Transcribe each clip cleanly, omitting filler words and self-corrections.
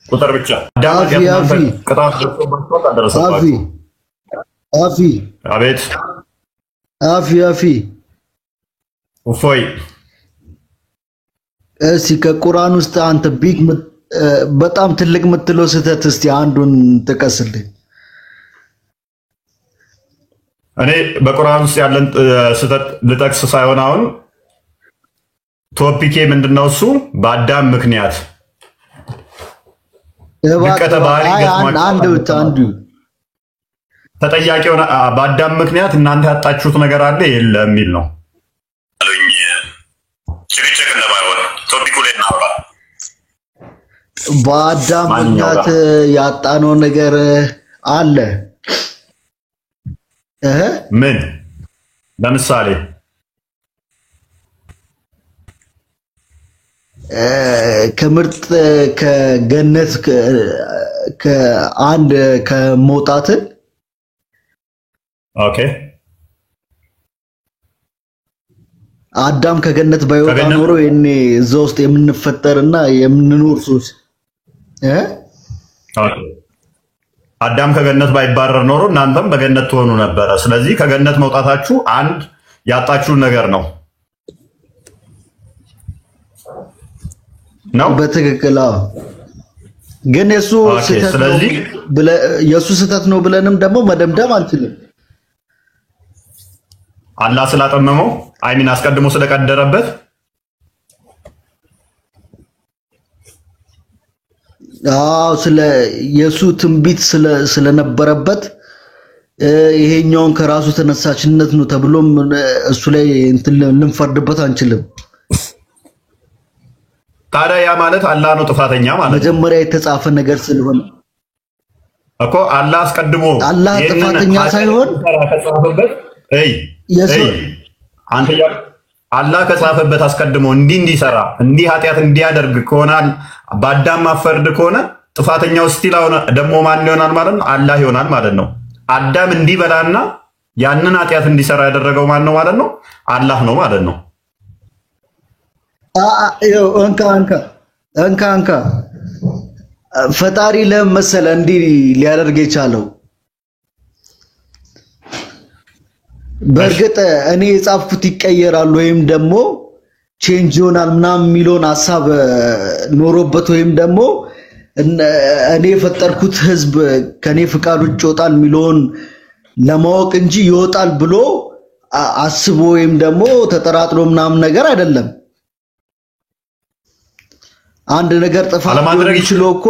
ቁጥር ብቻ አዳም ያንተ ቅጣት ደርሶባቸው ታደረሰባችሁ አፊ አቤት አፊ እፎይ እስቲ ከቁርአን ውስጥ አንተ ቢግ በጣም ትልቅ የምትለው ስህተት እስቲ አንዱን ጥቀስልኝ። እኔ በቁርአን ውስጥ ያለን ስህተት ልጠቅስ ሳይሆን አሁን ቶፒኬ ምንድነው እሱ በአዳም ምክንያት አንዱ ተጠያቂው በአዳም ምክንያት እናንተ ያጣችሁት ነገር አለ የለም የሚል ነው አሉኝ። ጭቅጭቅ እንደማይሆን ቶፒኩ ላይ እናውራ። በአዳም ምክንያት ያጣነው ነገር አለ ምን? ለምሳሌ ከምርጥ ከገነት ከአንድ ከመውጣት ኦኬ አዳም ከገነት ባይወጣ ኖሮ እኔ እዛ ውስጥ የምንፈጠርና የምንኖር ሰዎች ኦኬ አዳም ከገነት ባይባረር ኖሮ እናንተም በገነት ትሆኑ ነበር። ስለዚህ ከገነት መውጣታችሁ አንድ ያጣችሁ ነገር ነው ነው በትክክል ግን የሱ ስህተት ነው ብለንም ደግሞ መደምደም አንችልም። አላህ ስላጠመመው አይሚን አስቀድሞ ስለቀደረበት ስለ የሱ ትንቢት ስለነበረበት ይሄኛውን ከራሱ ተነሳሽነት ነው ተብሎም እሱ ላይ እንትን ልንፈርድበት አንችልም። ታዲያ ያ ማለት አላህ ነው ጥፋተኛ ማለት መጀመሪያ የተጻፈ ነገር ስለሆነ እኮ አላህ አስቀድሞ አላህ ጥፋተኛ ሳይሆን አንተ አላህ ከጻፈበት አስቀድሞ እንዲሰራ ኃጢአት እንዲያደርግ ከሆነ በአዳም ማፈርድ ከሆነ ጥፋተኛው ስቲል ደግሞ ማን ይሆናል ማለት ነው? አላህ ይሆናል ማለት ነው። አዳም እንዲበላና ያንን ኃጢአት እንዲሰራ ያደረገው ማን ነው ማለት ነው? አላህ ነው ማለት ነው። እንካ ፈጣሪ ለመሰለ እንዲህ ሊያደርግ የቻለው በእርግጥ እኔ የጻፍኩት ይቀየራል ወይም ደግሞ ቼንጅ ይሆናል ምናምን የሚለውን ሐሳብ ኖሮበት ወይም ደግሞ እኔ የፈጠርኩት ህዝብ ከኔ ፍቃድ ውጭ ይወጣል የሚለውን ለማወቅ እንጂ ይወጣል ብሎ አስቦ ወይም ደግሞ ተጠራጥሮ ምናምን ነገር አይደለም። አንድ ነገር ጥፋት ማድረግ ይችላል እኮ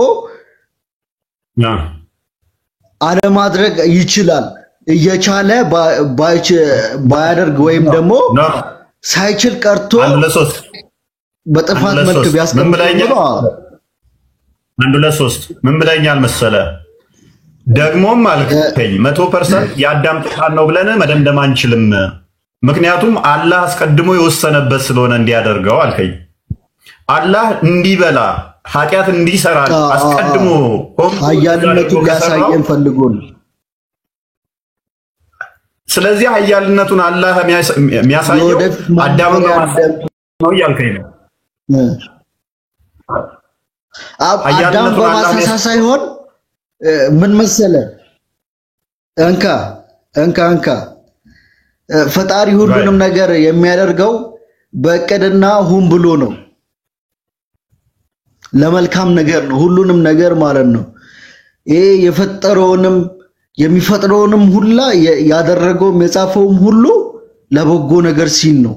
አለማድረግ ይችላል። እየቻለ ባያደርግ ወይም ደግሞ ሳይችል ቀርቶ በጥፋት መልክ ቢያስቀምጥ አንዱ ለሶስት ምን ብለኛል መሰለ? ደግሞም አልከኝ 100% የአዳም ጥፋት ነው ብለን መደምደም አንችልም። ምክንያቱም አላህ አስቀድሞ የወሰነበት ስለሆነ እንዲያደርገው አልከኝ። አላህ እንዲበላ ኃጢአት እንዲሰራ አስቀድሞ ኃያልነቱን ሊያሳየን ፈልጎ ነው። ስለዚህ ኃያልነቱን አላህ የሚያሳየው አዳምን ነው እያልከኝ ነው። አዳም በማሳሳ ሳይሆን ምን መሰለ እንካ ፈጣሪ ሁሉንም ነገር የሚያደርገው በእቅድና ሁን ብሎ ነው። ለመልካም ነገር ነው ሁሉንም ነገር ማለት ነው። ይሄ የፈጠረውንም የሚፈጥረውንም ሁላ ያደረገውም የጻፈውም ሁሉ ለበጎ ነገር ሲል ነው።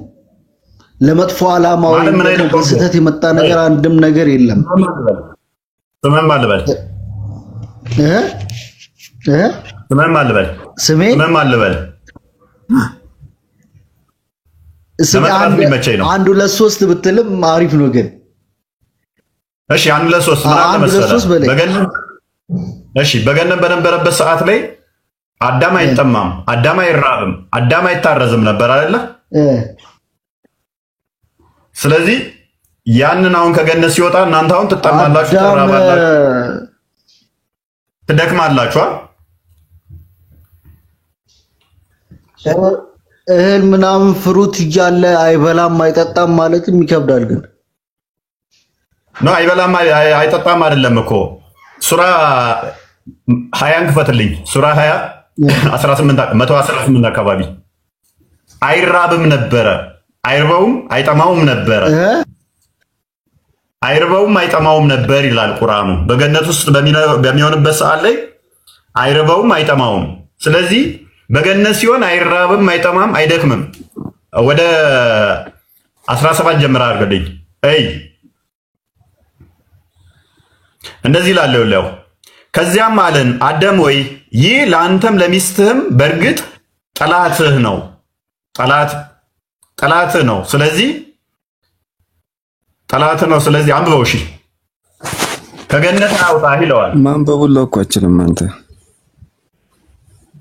ለመጥፎ ዓላማ ወይም በስህተት የመጣ ነገር አንድም ነገር የለም። ስሜን ማልበል አንዱ ለሶስት ብትልም አሪፍ ነው ግን እሺ አንዱ ለሶስት ማለት መሰለህ በገነት በነበረበት ሰዓት ላይ አዳም አይጠማም፣ አዳም አይራብም፣ አዳም አይታረዝም ነበር አይደለ? ስለዚህ ያንን አሁን ከገነት ሲወጣ እናንተ አሁን ትጠማላችሁ፣ ትራባላችሁ፣ ትደክማላችሁ። እህል ምናምን ፍሩት እያለ አይበላም አይጠጣም ማለትም ይከብዳል ግን ነው አይበላም አይጠጣም አይደለም እኮ ሱራ 20 ክፈትልኝ ሱራ 20 18 118 አካባቢ አይራብም ነበረ አይርበውም አይጠማውም ነበረ አይርበውም አይጠማውም ነበር ይላል ቁርአኑ በገነት ውስጥ በሚሆንበት ሰዓት ላይ አይርበውም አይጠማውም ስለዚህ በገነት ሲሆን አይራብም አይጠማም አይደክምም ወደ 17 ጀምራ አድርገልኝ እንደዚህ ይላል ከዚያም አለን አዳም ወይ ይህ ለአንተም ለሚስትህም በርግጥ ጠላትህ ነው ጠላትህ ነው ስለዚህ አንብበው እሺ ከገነት አውጣህ ይለዋል ማንበቡን ለኳችንም አንተ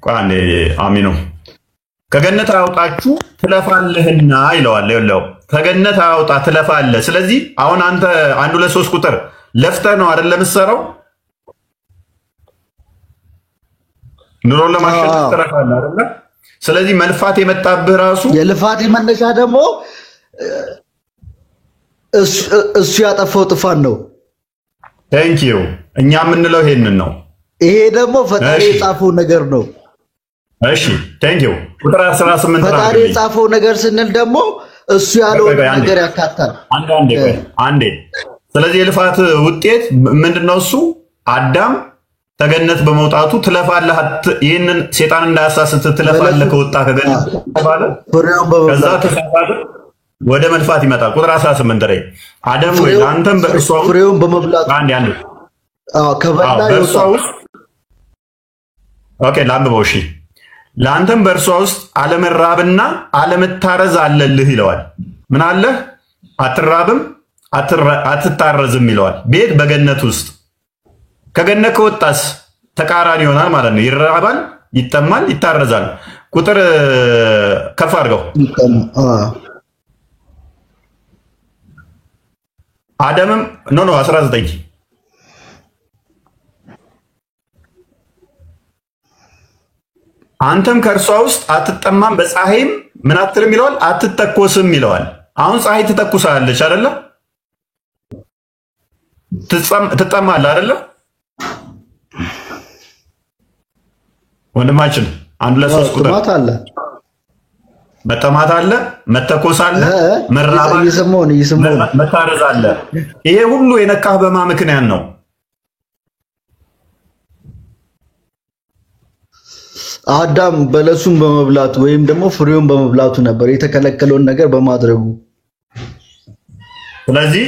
ቋንዴ አሚኑ ከገነት አውጣችሁ ትለፋለህና ይለዋል ከገነት አውጣ ትለፋለህ ስለዚህ አሁን አንተ 1 2 3 ቁጥር ለፍተህ ነው አይደል ለምትሰራው ኑሮ ለማሸነፍ ትረፋለህ አይደል ስለዚህ መልፋት የመጣብህ ራሱ የልፋት መነሻ ደግሞ እሱ ያጠፋው ጥፋት ነው ቴንኪው እኛ የምንለው ይሄንን ነው ይሄ ደግሞ ፈጣሪ የጻፈው ነገር ነው እሺ ቴንኪው ቁጥር 18 ፈጣሪ የጻፈው ነገር ስንል ደግሞ እሱ ያለው ነገር ያካታል አንዴ ስለዚህ የልፋት ውጤት ምንድነው እሱ አዳም ተገነት በመውጣቱ ትለፋለህ ይሄንን ሴጣን እንዳያሳስት ትለፋለህ ከወጣ ከገነት ተባለ ከዛ ተሳፋተ ወደ መልፋት ይመጣል ቁጥር 18 ላይ አዳም ወይ አንተም በእርሷ ፍሬውን በመብላት አንዴ ከበላ ይወጣው ኦኬ ላምበው እሺ ለአንተም በእርሷ ውስጥ አለመራብና አለመታረዝ አለልህ ይለዋል ምን አለ አትራብም አትታረዝም ይለዋል ቤት በገነት ውስጥ ከገነት ከወጣስ ተቃራኒ ይሆናል ማለት ነው ይራባል ይጠማል ይታረዛል ቁጥር ከፍ አድርገው አዳምም ኖ 19 አንተም ከእርሷ ውስጥ አትጠማም በፀሐይም ምን አትልም ይለዋል አትተኮስም ይለዋል አሁን ፀሐይ ትተኩሳለች አይደለ ትጠማለህ አይደለ ወንድማችን 1 2 3 ቁጥር መጠማት አለ መተኮስ አለ መራብ መታረዝ አለ ይሄ ሁሉ የነካህ በማ ምክንያት ነው አዳም በለሱን በመብላቱ ወይም ደግሞ ፍሬውን በመብላቱ ነበር የተከለከለውን ነገር በማድረጉ ስለዚህ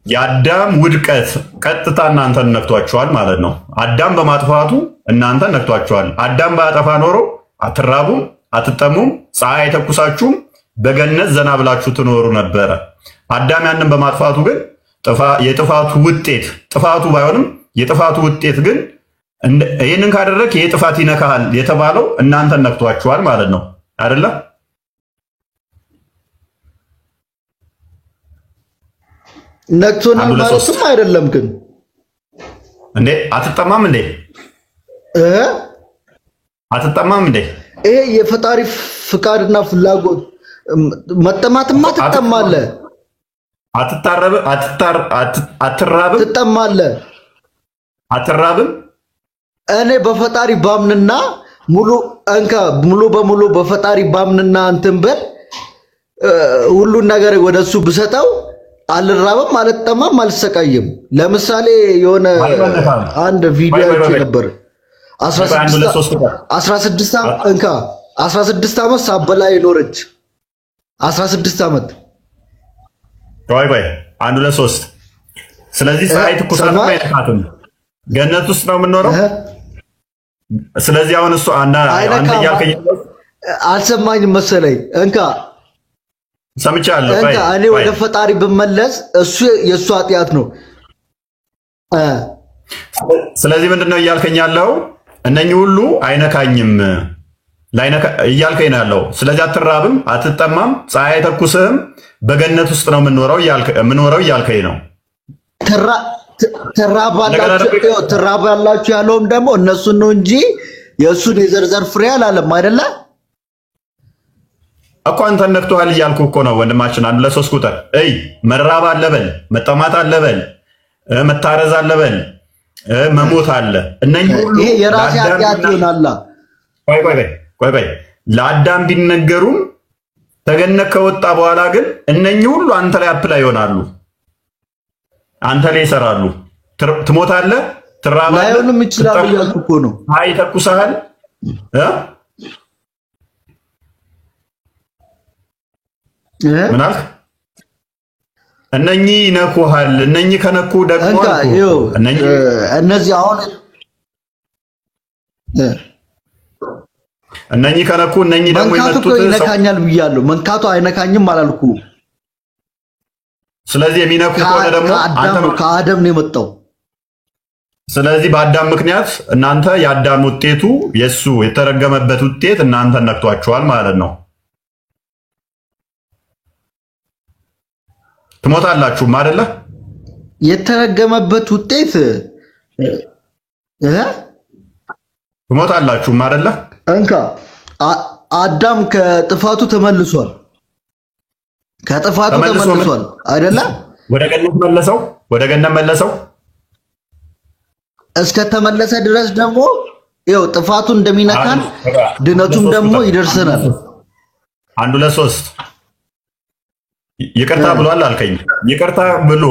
የአዳም ውድቀት ቀጥታ እናንተን ነክቷቸዋል ማለት ነው አዳም በማጥፋቱ እናንተን ነክቷቸዋል አዳም ባጠፋ ኖሮ አትራቡም አትጠሙም ፀሐይ አይተኩሳችሁም በገነት ዘና ብላችሁ ትኖሩ ነበር አዳም ያንን በማጥፋቱ ግን የጥፋቱ ውጤት ጥፋቱ ባይሆንም የጥፋቱ ውጤት ግን ይሄንን ካደረክ የጥፋት ይነካል የተባለው እናንተን ነክቷቸዋል ማለት ነው አይደለ ነክቶናል ማለትም አይደለም ግን እንዴ አትጠማም እንዴ አትጠማም እንዴ ይሄ የፈጣሪ ፍቃድና ፍላጎት መጠማትማ ትጠማለህ አትራብም ትጠማለህ አትራብም እኔ በፈጣሪ ባምንና ሙሉ በሙሉ በፈጣሪ ባምንና እንትን በል ሁሉን ነገር ወደሱ ብሰጠው አልራብም አልጠማም አልሰቃይም ለምሳሌ የሆነ አንድ ቪዲዮ አይቼ ነበር 16 ዓመት ሳበላ የኖረች 16 ዓመት ቆይ 1 2 3 ስለዚህ ፀሐይ ትኩሳት አይነካትም ገነት ውስጥ ነው የምንኖረው ስለዚህ አሁን እሱ አንተ ያልከኝ አልሰማኝም መሰለኝ ሰምቻለሁ እኔ ወደ ፈጣሪ ብመለስ እሱ የሱ ኃጢአት ነው ስለዚህ ምንድነው እያልከኝ ያለው እነኚህ ሁሉ አይነካኝም እያልከኝ ነው ያለው ስለዚህ አትራብም አትጠማም ፀሐይ አይተኩስህም በገነት ውስጥ ነው የምኖረው እያልከኝ ነው ትራባላችሁ ያለውም ደግሞ እነሱን ነው እንጂ የእሱን የዘርዘር ፍሬ አላለም አይደለ እኮ አንተ ነክቶሃል እያልኩ እኮ ነው ወንድማችን። አንድ ለሶስት ቁጥር መራብ አለበል፣ መጠማት አለበል፣ መታረዝ አለበል፣ መሞት አለ። እነኚህ ሁሉ ይሄ የራሴ ኃጢአት ይሆናል። ቆይ ለአዳም ቢነገሩም ተገነት ከወጣ በኋላ ግን እነኚህ ሁሉ አንተ ላይ አፕላይ ይሆናሉ፣ አንተ ላይ ይሰራሉ። ትሞታለህ፣ ትራባለህ፣ ላይሆንም ይችላል እያልኩ እኮ ነው። አይ ተኩሰሃል ምን አልክ? እነኚህ ይነኩሃል። እነኚህ ከነኩ ደግሞ እነዚህ አሁን እነኚህ ከነኩ እነኚህ ደግሞ ይመጡት ይነካኛል ብያለሁ። መንካቱ አይነካኝም አላልኩ። ስለዚህ የሚነኩ ከሆነ ደግሞ ከአዳም ነው የመጣው። ስለዚህ በአዳም ምክንያት እናንተ የአዳም ውጤቱ የሱ የተረገመበት ውጤት እናንተ ነክቷችኋል ማለት ነው። ትሞታላችሁም አይደለ? የተረገመበት ውጤት ትሞታላችሁም አይደለ? እንካ አዳም ከጥፋቱ ተመልሷል። ከጥፋቱ ተመልሷል አይደለ? ወደ ገነት መለሰው፣ ወደ ገነት መለሰው። እስከ ተመለሰ ድረስ ደግሞ ይኸው ጥፋቱ እንደሚነካን ድነቱም ደግሞ ይደርሰናል። አንዱ ለሶስት ይቅርታ ብሏል አልከኝ። ይቅርታ ብሎ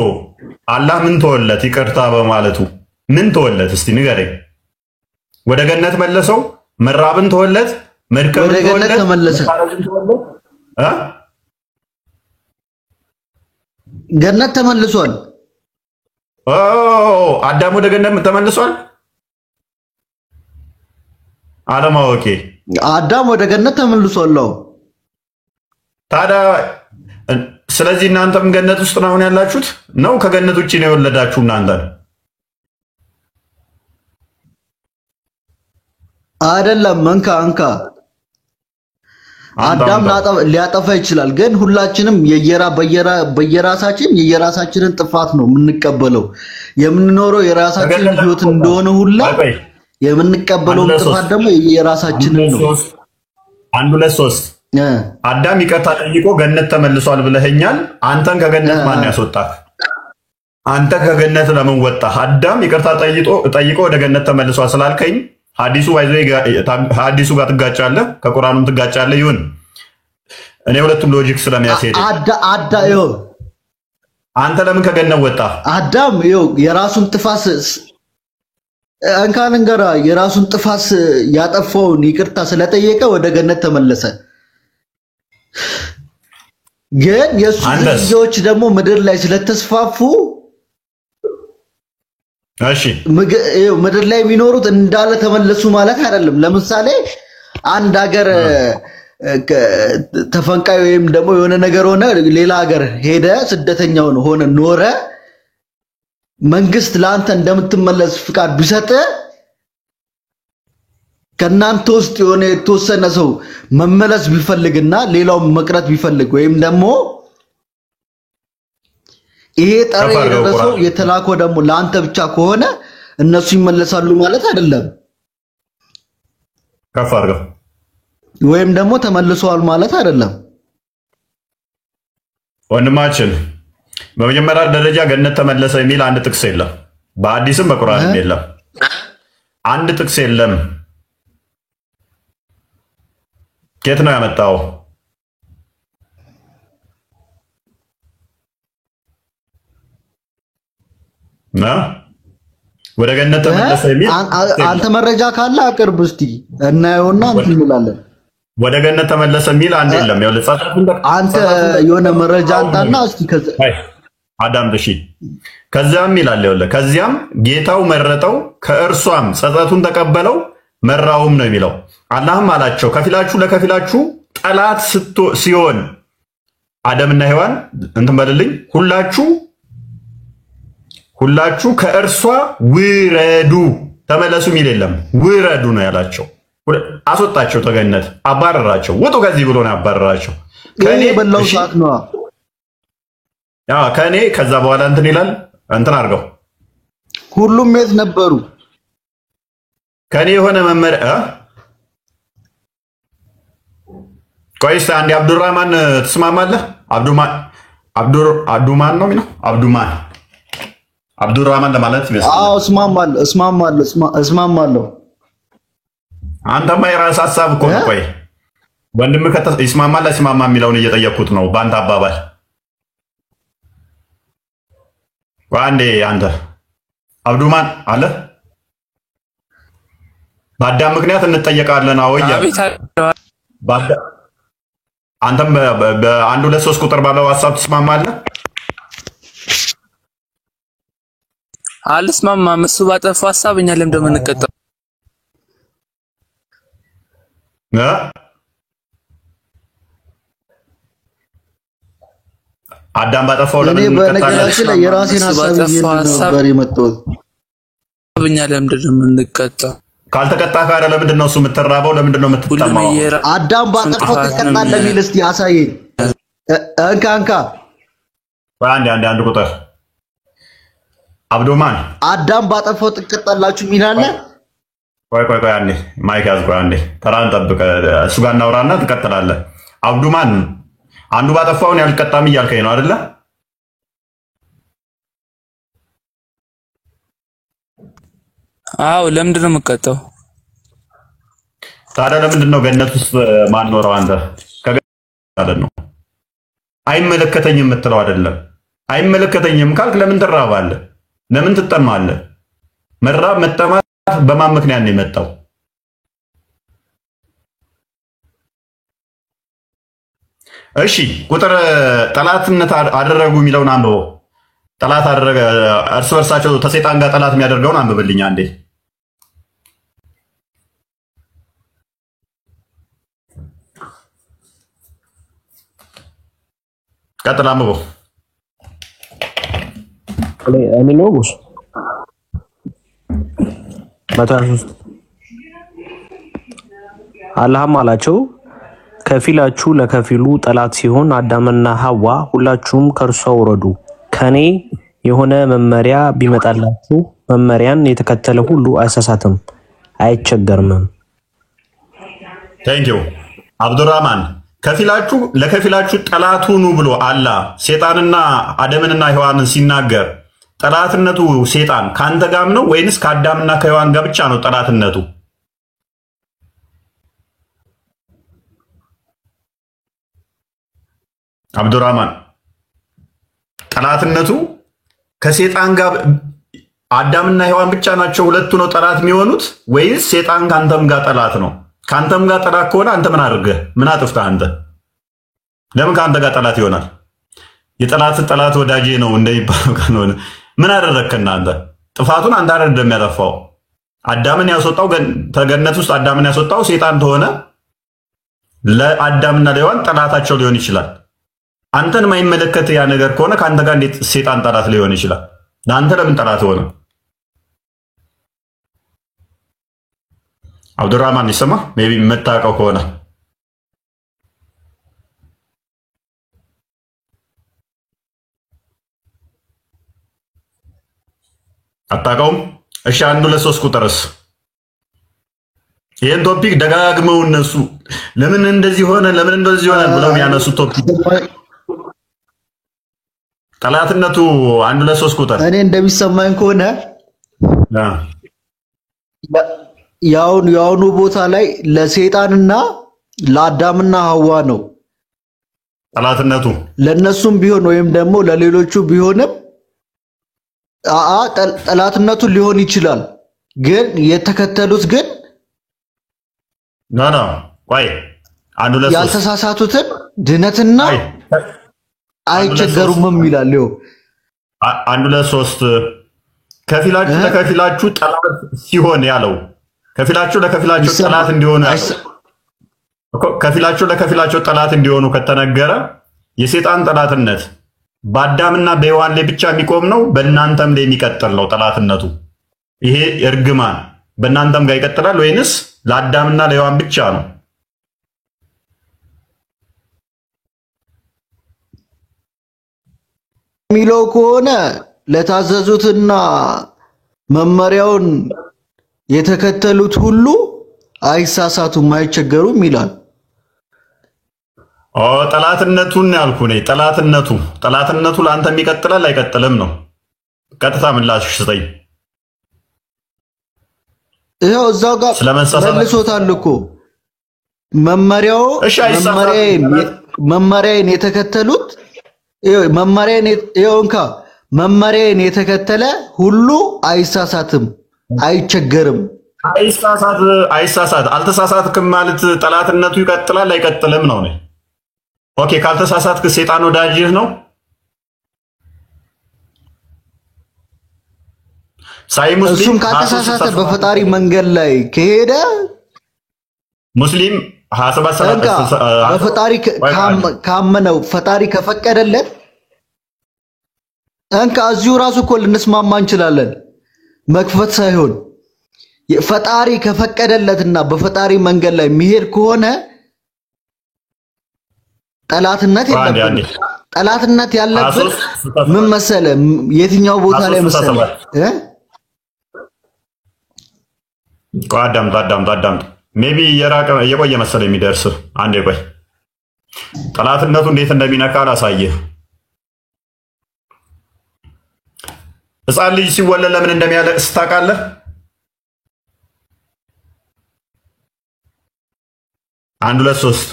አላህ ምን ተወለት? ይቅርታ በማለቱ ምን ተወለት? እስቲ ንገረኝ። ወደ ገነት መለሰው፣ መራብን ተወለት፣ መድከምን ተወለት፣ ተመለሰ። ገነት ተመልሷል። አዳም ወደ ገነት ተመልሷል። አለማወቄ አዳም ወደ ገነት ተመልሷል። ታዲያ ስለዚህ እናንተም ገነት ውስጥ ነው አሁን ያላችሁት ነው? ከገነት ውጪ ነው የወለዳችሁ እናንተ? አይደለም። እንካ አዳም ሊያጠፋ ይችላል፣ ግን ሁላችንም የየራሳችንን ጥፋት ነው የምንቀበለው። የምንኖረው የራሳችንን ህይወት እንደሆነ ሁላ የምንቀበለው ጥፋት ደግሞ የየራሳችንን ነው። አንዱ ለሶስት አዳም ይቅርታ ጠይቆ ገነት ተመልሷል ብለኸኛል። አንተን ከገነት ማን ያስወጣህ? አንተ ከገነት ለምን ወጣህ? አዳም ይቅርታ ጠይቆ ወደ ገነት ተመልሷል ስላልከኝ ሐዲሱ ጋር ትጋጫለህ፣ ከቁርአኑም ትጋጫለህ። ይሁን እኔ ሁለቱም ሎጂክ ስለሚያስሄድ አንተ ለምን ከገነት ወጣህ? አዳም የራሱን ጥፋት እንካን እንገራ የራሱን ጥፋት ያጠፋውን ይቅርታ ስለጠየቀ ወደ ገነት ተመለሰ። ግን የሱ ልጆች ደግሞ ምድር ላይ ስለተስፋፉ እሺ ምድር ላይ የሚኖሩት እንዳለ ተመለሱ ማለት አይደለም። ለምሳሌ አንድ ሀገር ተፈንቃይ ወይም ደግሞ የሆነ ነገር ሆነ ሌላ ሀገር ሄደ ስደተኛው ሆነ ኖረ መንግስት ለአንተ እንደምትመለስ ፍቃድ ቢሰጥ ከናንተ ውስጥ የሆነ የተወሰነ ሰው መመለስ ቢፈልግና ሌላው መቅረት ቢፈልግ ወይም ደግሞ ይሄ ጠሪ የደረሰው የተላከው ደግሞ ለአንተ ብቻ ከሆነ እነሱ ይመለሳሉ ማለት አይደለም። ከፍ አድርገው ወይም ደግሞ ተመልሰዋል ማለት አይደለም። ወንድማችን በመጀመሪያ ደረጃ ገነት ተመለሰ የሚል አንድ ጥቅስ የለም፣ በአዲስም በቁርአንም የለም። አንድ ጥቅስ የለም። ከየት ነው ያመጣው? ወደ ገነት ተመለሰ የሚል አንተ መረጃ ካለ አቅርብ እስቲ እናየውና እንትን እንላለን። ወደ ገነት ተመለሰ የሚል አንድ የለም። ያው አንተ የሆነ መረጃ አንጣና እስቲ አዳም እሺ፣ ከዚያም ይላል ይኸውልህ፣ ከዚያም ጌታው መረጠው፣ ከእርሷም ጸጸቱን ተቀበለው፣ መራውም ነው የሚለው። አላህም አላቸው ከፊላችሁ ለከፊላችሁ ጠላት ሲሆን አደምና ሔዋን እንትን በልልኝ ሁላችሁ ከእርሷ ውረዱ፣ ተመለሱ የሚል የለም። ውረዱ ነው ያላቸው። አስወጣቸው፣ ተገነት አባረራቸው። ውጡ ከዚህ ብሎ ነው ያባረራቸው። ከኔ በላው ሰዓት ነው ከኔ ከዛ በኋላ እንትን ይላል እንትን አድርገው ሁሉም የት ነበሩ? ከኔ የሆነ መመሪያ ቆይስ አንዴ አብዱራህማን ትስማማለህ? አብዱማን ነው የሚለው አብዱራህማን ለማለት ይመስላል። አዎ እስማማለሁ። አንተማ የራስህ ሐሳብ እኮ ነው። ቆይ ወንድምህ ይስማማል አይስማማ የሚለውን እየጠየኩት ነው በአንተ አባባል። አንዴ አንተ አብዱማን አለ በአዳም ምክንያት እንጠየቃለን። አወያ አንተም በአንድ ሁለት ሶስት ቁጥር ባለው ሐሳብ ትስማማለህ? አልስማማም። እሱ ባጠፋው ሐሳብ እኛ ለምን እንደምንቀጣው አዳም ባጠፋው ለምን እንቀጣለን? በነገራችን ላይ የራሴን ሐሳብ ነበር የመጣሁት። እኛ ለምን እንደምንቀጣው ካልተቀጣህ ካለ ለምንድን ነው እሱ የምትራበው? ለምንድን ነው የምትጠማው? አዳም ባጠፋው ትቀጣለህ የሚል እስቲ አሳየኝ። እንካ አንድ ቁጥር አብዱማን አዳም ባጠፋው ትቀጣላችሁ የሚል አለ። ቆይ አንዴ ማይክ ያዝ። ቆይ አንዴ ተራን ጠብቅ። እሱ ጋር እናውራና ትቀጥላለህ። አብዱማን አንዱ ባጠፋውን ያልቀጣም እያልከኝ ነው አይደለ? አዎ። ለምንድን ነው የምትቀጣው ታዲያ? ለምንድን ነው ገነት ውስጥ ማንኖረው? አንተ ከገነት ነው አይመለከተኝም የምትለው አይደለም? አይመለከተኝም ካልክ ለምን ትራባለህ? ለምን ትጠማለህ? መራብ መጠማት በማን ምክንያት ነው የመጣው? እሺ ቁጥር ጠላትነት አደረጉ የሚለውን አንብቦ ጠላት አደረገ እርስ በርሳቸው ተሰይጣን ጋር ጠላት የሚያደርገውን አንብብልኝ አንዴ። ቀጥል አንብቦ። እኔ ነው ቦስ 123 አላህም አላቸው ከፊላችሁ ለከፊሉ ጠላት ሲሆን አዳምና ሐዋ ሁላችሁም ከእርሷ ውረዱ። ከኔ የሆነ መመሪያ ቢመጣላችሁ መመሪያን የተከተለ ሁሉ አይሳሳትም አይቸገርምም። ቴንኪው አብዱራህማን። ከፊላችሁ ለከፊላችሁ ጠላት ሁኑ ብሎ አላህ ሴጣንና አደምንና ሔዋንን ሲናገር ጠላትነቱ ሴጣን ካንተ ጋር ነው ወይንስ ከአዳምና ከሔዋን ጋር ብቻ ነው ጠላትነቱ? አብዱራህማን ጠላትነቱ ከሴጣን ጋር አዳምና ሔዋን ብቻ ናቸው ሁለቱ ነው ጠላት የሚሆኑት ወይስ ሴጣን ካንተም ጋር ጠላት ነው? ካንተም ጋር ጠላት ከሆነ አንተ ምን አድርገህ ምን አጥፍተህ አንተ ለምን ካንተ ጋር ጠላት ይሆናል? የጠላት ጠላት ወዳጄ ነው እንደሚባለው ካልሆነ ምን አደረግከና አንተ? ጥፋቱን አንተ አይደለም የሚያጠፋው። አዳምን ያስወጣው ተገነት ውስጥ አዳምን ያስወጣው ሴጣን ተሆነ ለአዳምና ለሔዋን ጠላታቸው ሊሆን ይችላል። አንተን የማይመለከት ያ ነገር ከሆነ ካንተ ጋር እንዴት ሴጣን ጠላት ሊሆን ይችላል? ለአንተ ለምን ጠላት ሆነ? አብዱራህማን ይሰማ ሜቢ የምታውቀው ከሆነ አታውቀውም? እሺ አንዱ ለሶስት ቁጥርስ ይሄን ቶፒክ ደጋግመው እነሱ ለምን እንደዚህ ሆነ ለምን እንደዚህ ሆነ ብለው ያነሱት ቶፒክ ጠላትነቱ አንዱ ለሶስት ቁጥር እኔ እንደሚሰማኝ ከሆነ ያውኑ ቦታ ላይ ለሰይጣንና ለአዳምና ሐዋ ነው ጠላትነቱ። ለነሱም ቢሆን ወይም ደግሞ ለሌሎቹ ቢሆንም ጠላትነቱ ሊሆን ይችላል። ግን የተከተሉት ግን ኖ ቆይ አንዱ ለሶስት ያልተሳሳቱትን ድነትና አይቸገሩም ይላል። አንዱ ለሶስት ከፊላችሁ ለከፊላችሁ ጠላት ሲሆን ያለው ከፊላችሁ ለከፊላችሁ ጠላት እንዲሆኑ ከፊላችሁ ለከፊላችሁ ጠላት እንዲሆኑ ከተነገረ የሰይጣን ጠላትነት በአዳምና በሔዋን ላይ ብቻ የሚቆም ነው? በእናንተም ላይ የሚቀጥል ነው ጠላትነቱ? ይሄ እርግማን በእናንተም ጋር ይቀጥላል ወይንስ ለአዳምና ለሔዋን ብቻ ነው? የሚለው ከሆነ ለታዘዙትና መመሪያውን የተከተሉት ሁሉ አይሳሳቱም አይቸገሩም ይላል። ጠላትነቱን ያልኩ ነኝ። ጠላትነቱ ለአንተም ይቀጥላል አይቀጥልም ነው። ቀጥታ ምላሽ ስጠኝ። ይኸው እዛው ጋር መልሶታል እኮ መመሪያዬን የተከተሉት መመሪያዬን የተከተለ ሁሉ አይሳሳትም፣ አይቸገርም። አይሳሳት አልተሳሳትክም ማለት ጠላትነቱ ይቀጥላል አይቀጥልም ነው። ኦኬ ካልተሳሳትክ ሰይጣን ወዳጅህ ነው። እሱም ካልተሳሳተ በፈጣሪ መንገድ ላይ ከሄደ ሙስሊም በፈጣሪ ካመነው ፈጣሪ ከፈቀደለት እዚሁ ራሱ እኮ ልንስማማ እንችላለን። መክፈት ሳይሆን ፈጣሪ ከፈቀደለትና በፈጣሪ መንገድ ላይ የሚሄድ ከሆነ ጠላትነት የለብንም። ጠላትነት ያለብን ምን መሰለ? የትኛው ቦታ ላይ መሰለ? አዳምጥ ሜቢ የቆየ መሰለ የሚደርስ አንዴ ቆይ። ጠላትነቱ እንዴት እንደሚነካ ላሳየህ። ሕፃን ልጅ ሲወለድ ለምን እንደሚያለቅስ ታውቃለህ? አንድ ሁለት ሶስት።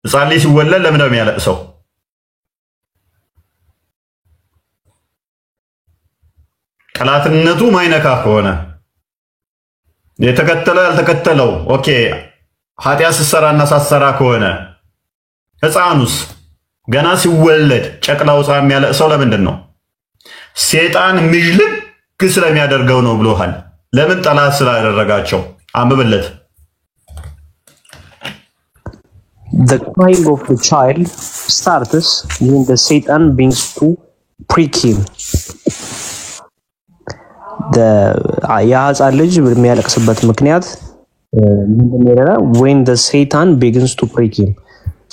ሕፃን ልጅ ሲወለድ ለምን እንደሚያለቅሰው ጠላትነቱ ማይነካ ከሆነ የተከተለ ያልተከተለው ኦኬ ኃጢአት ስትሰራና ሳትሰራ ከሆነ ሕፃኑስ ገና ሲወለድ ጨቅላው ሕፃን የሚያለቅሰው ለምንድን ነው? ሴጣን ምጅልግ ስለሚያደርገው ነው ብሎሃል። ለምን? ጠላት ስላደረጋቸው። አንብብለት። The crying of the child starts when the Satan begins to prick him. የሕፃን ልጅ የሚያለቅስበት ምክንያት ምንድን ነው? when the Satan begins to prick him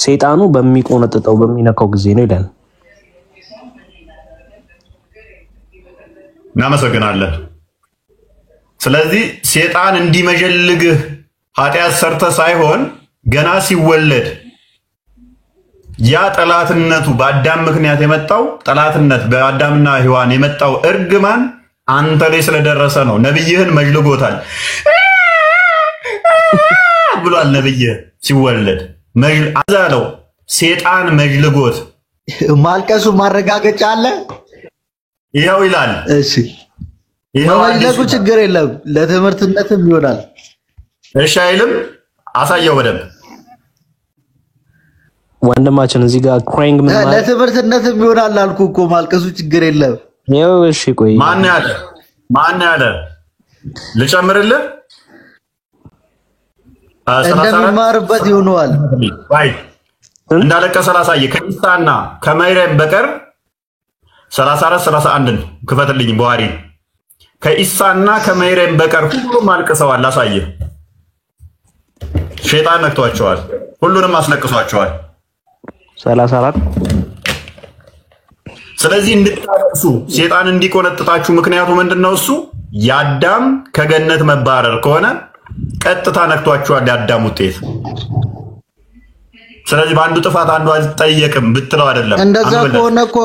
ሰይጣኑ በሚቆነጥጠው በሚነካው ጊዜ ነው ይላል። እናመሰግናለን። ስለዚህ ሰይጣን እንዲመጀልግህ ኃጢአት ሰርተ ሳይሆን ገና ሲወለድ ያ ጠላትነቱ በአዳም ምክንያት የመጣው ጠላትነት በአዳምና ሔዋን የመጣው እርግማን አንተ ላይ ስለደረሰ ነው። ነብይህን መጅልጎታል ብሏል። ነብይህ ሲወለድ አዛለው ሰይጣን መጅልጎት ማልቀሱ ማረጋገጫ አለ። ይኸው ይላል። እሺ መጅለጉ ችግር የለም ለትምህርትነትም ይሆናል። እሺ አይልም? አሳየው በደንብ ወንድማችን እዚህ ጋር ክራይንግ ምን ማለት ለትምህርትነትም ይሆናል አልኩ እኮ ማልቀሱ ችግር የለም። ይኸው እሺ ቆይ ማን ያለ ልጨምርልህ? እንደሚማርበት ይሆናል። እንዳለቀሰ ላሳየህ። ከኢሳና ከመርየም በቀር 34 31ን ክፈትልኝ በዋሪ። ከኢሳና ከመርየም በቀር ሁሉም አልቅሰዋል። ላሳየህ። ሸይጣን ነክቷቸዋል። ሁሉንም አስለቅሷቸዋል። 34 ስለዚህ እንድታለቅሱ ሸይጣን እንዲቆነጥጣችሁ ምክንያቱ ምንድነው? እሱ የአዳም ከገነት መባረር ከሆነ ቀጥታ ነክቷችኋል የአዳም ውጤት። ስለዚህ በአንዱ ጥፋት አንዱ አልጠየቅም ብትለው አይደለም። እንደዛ ከሆነ እኮ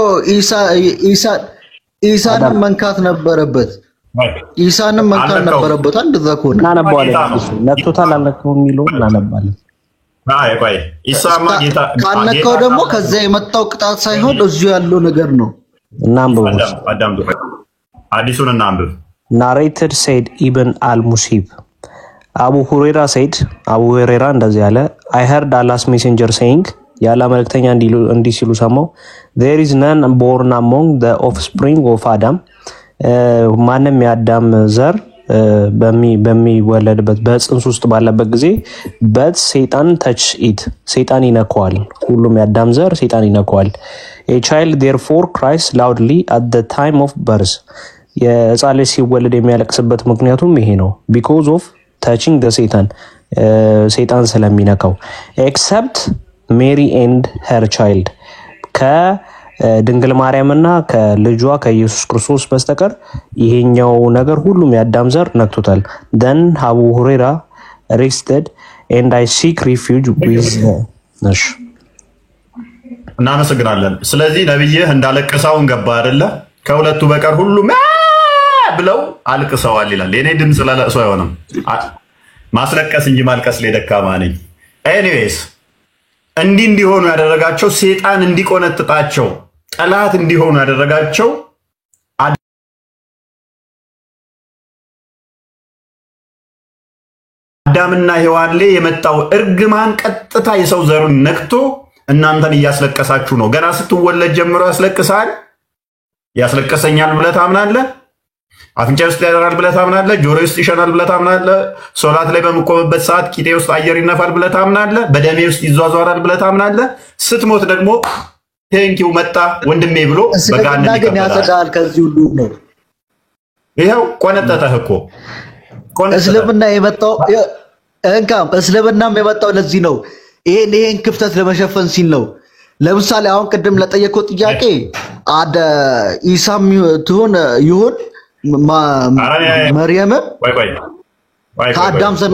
ኢሳንም መንካት ነበረበት። ኢሳንም መንካት ነበረበት። እንደዛ ከሆነ እናነባዋለን። ነክቶታል አልነካውም የሚለውን እናነባለን። ቆይ ኢሳማ ጌታ ካነካው ደግሞ ከዛ የመጣው ቅጣት ሳይሆን እዚሁ ያለው ነገር ነው። እናንብብ። አዲሱን እናንብብ። narrated said Ibn al-Musib Abu Huraira said Abu Huraira እንደዚህ ያለ I heard Allah's messenger saying ያላ መልእክተኛ እንዲህ ሲሉ ሰማው there is none born among the offspring of Adam ማንም የአዳም ዘር በሚወለድበት በጽንስ ውስጥ ባለበት ጊዜ but Satan touch it ሰይጣን ይነካዋል። ሁሉም የአዳም ዘር ሰይጣን ይነካዋል። a child therefore cries loudly at the time of birth የሕፃን ልጅ ሲወለድ የሚያለቅስበት ምክንያቱም ይሄ ነው because of touching the Satan ሰይጣን ስለሚነካው except Mary and her child ከድንግል ማርያምና ከልጇ ከኢየሱስ ክርስቶስ በስተቀር ይሄኛው ነገር ሁሉም የአዳም ዘር ነክቶታል። then Abu Huraira rested and I seek refuge with ነሽ እናመሰግናለን። ስለዚህ ነብይህ እንዳለቀሳውን ገባ አይደለ? ከሁለቱ በቀር ሁሉም ብለው አልቅሰዋል ይላል። የኔ ድምፅ ለለቅሶ አይሆንም፣ ማስለቀስ እንጂ ማልቀስ ላይ ደካማ ነኝ። ኤኒዌይስ እንዲህ እንዲሆኑ ያደረጋቸው ሴጣን እንዲቆነጥጣቸው ጠላት እንዲሆኑ ያደረጋቸው አዳምና ሔዋን ላይ የመጣው እርግማን ቀጥታ የሰው ዘሩን ነክቶ እናንተን እያስለቀሳችሁ ነው። ገና ስትወለድ ጀምሮ ያስለቅሳል። ያስለቀሰኛል ብለህ ታምናለህ? አፍንጫ ውስጥ ያደራል ብለህ ታምናለህ? ጆሮ ውስጥ ይሸናል ብለህ ታምናለህ? ሶላት ላይ በምቆምበት ሰዓት ቂጤ ውስጥ አየር ይነፋል ብለህ ታምናለህ? በደሜ ውስጥ ይዟዟራል ብለህ ታምናለህ? ስትሞት ደግሞ ቴንኪው መጣ ወንድሜ ብሎ በጋን ያጸዳል። ከዚህ ሁሉ ነው ይሄው ቆነጠጠህ እኮ እስልምና የመጣው እንካም እስልምናም የመጣው ለዚህ ነው። ይሄን ክፍተት ለመሸፈን ሲል ነው። ለምሳሌ አሁን ቅድም ለጠየቀው ጥያቄ አደ ኢሳም ይሁን መርየም ከአዳም ዘር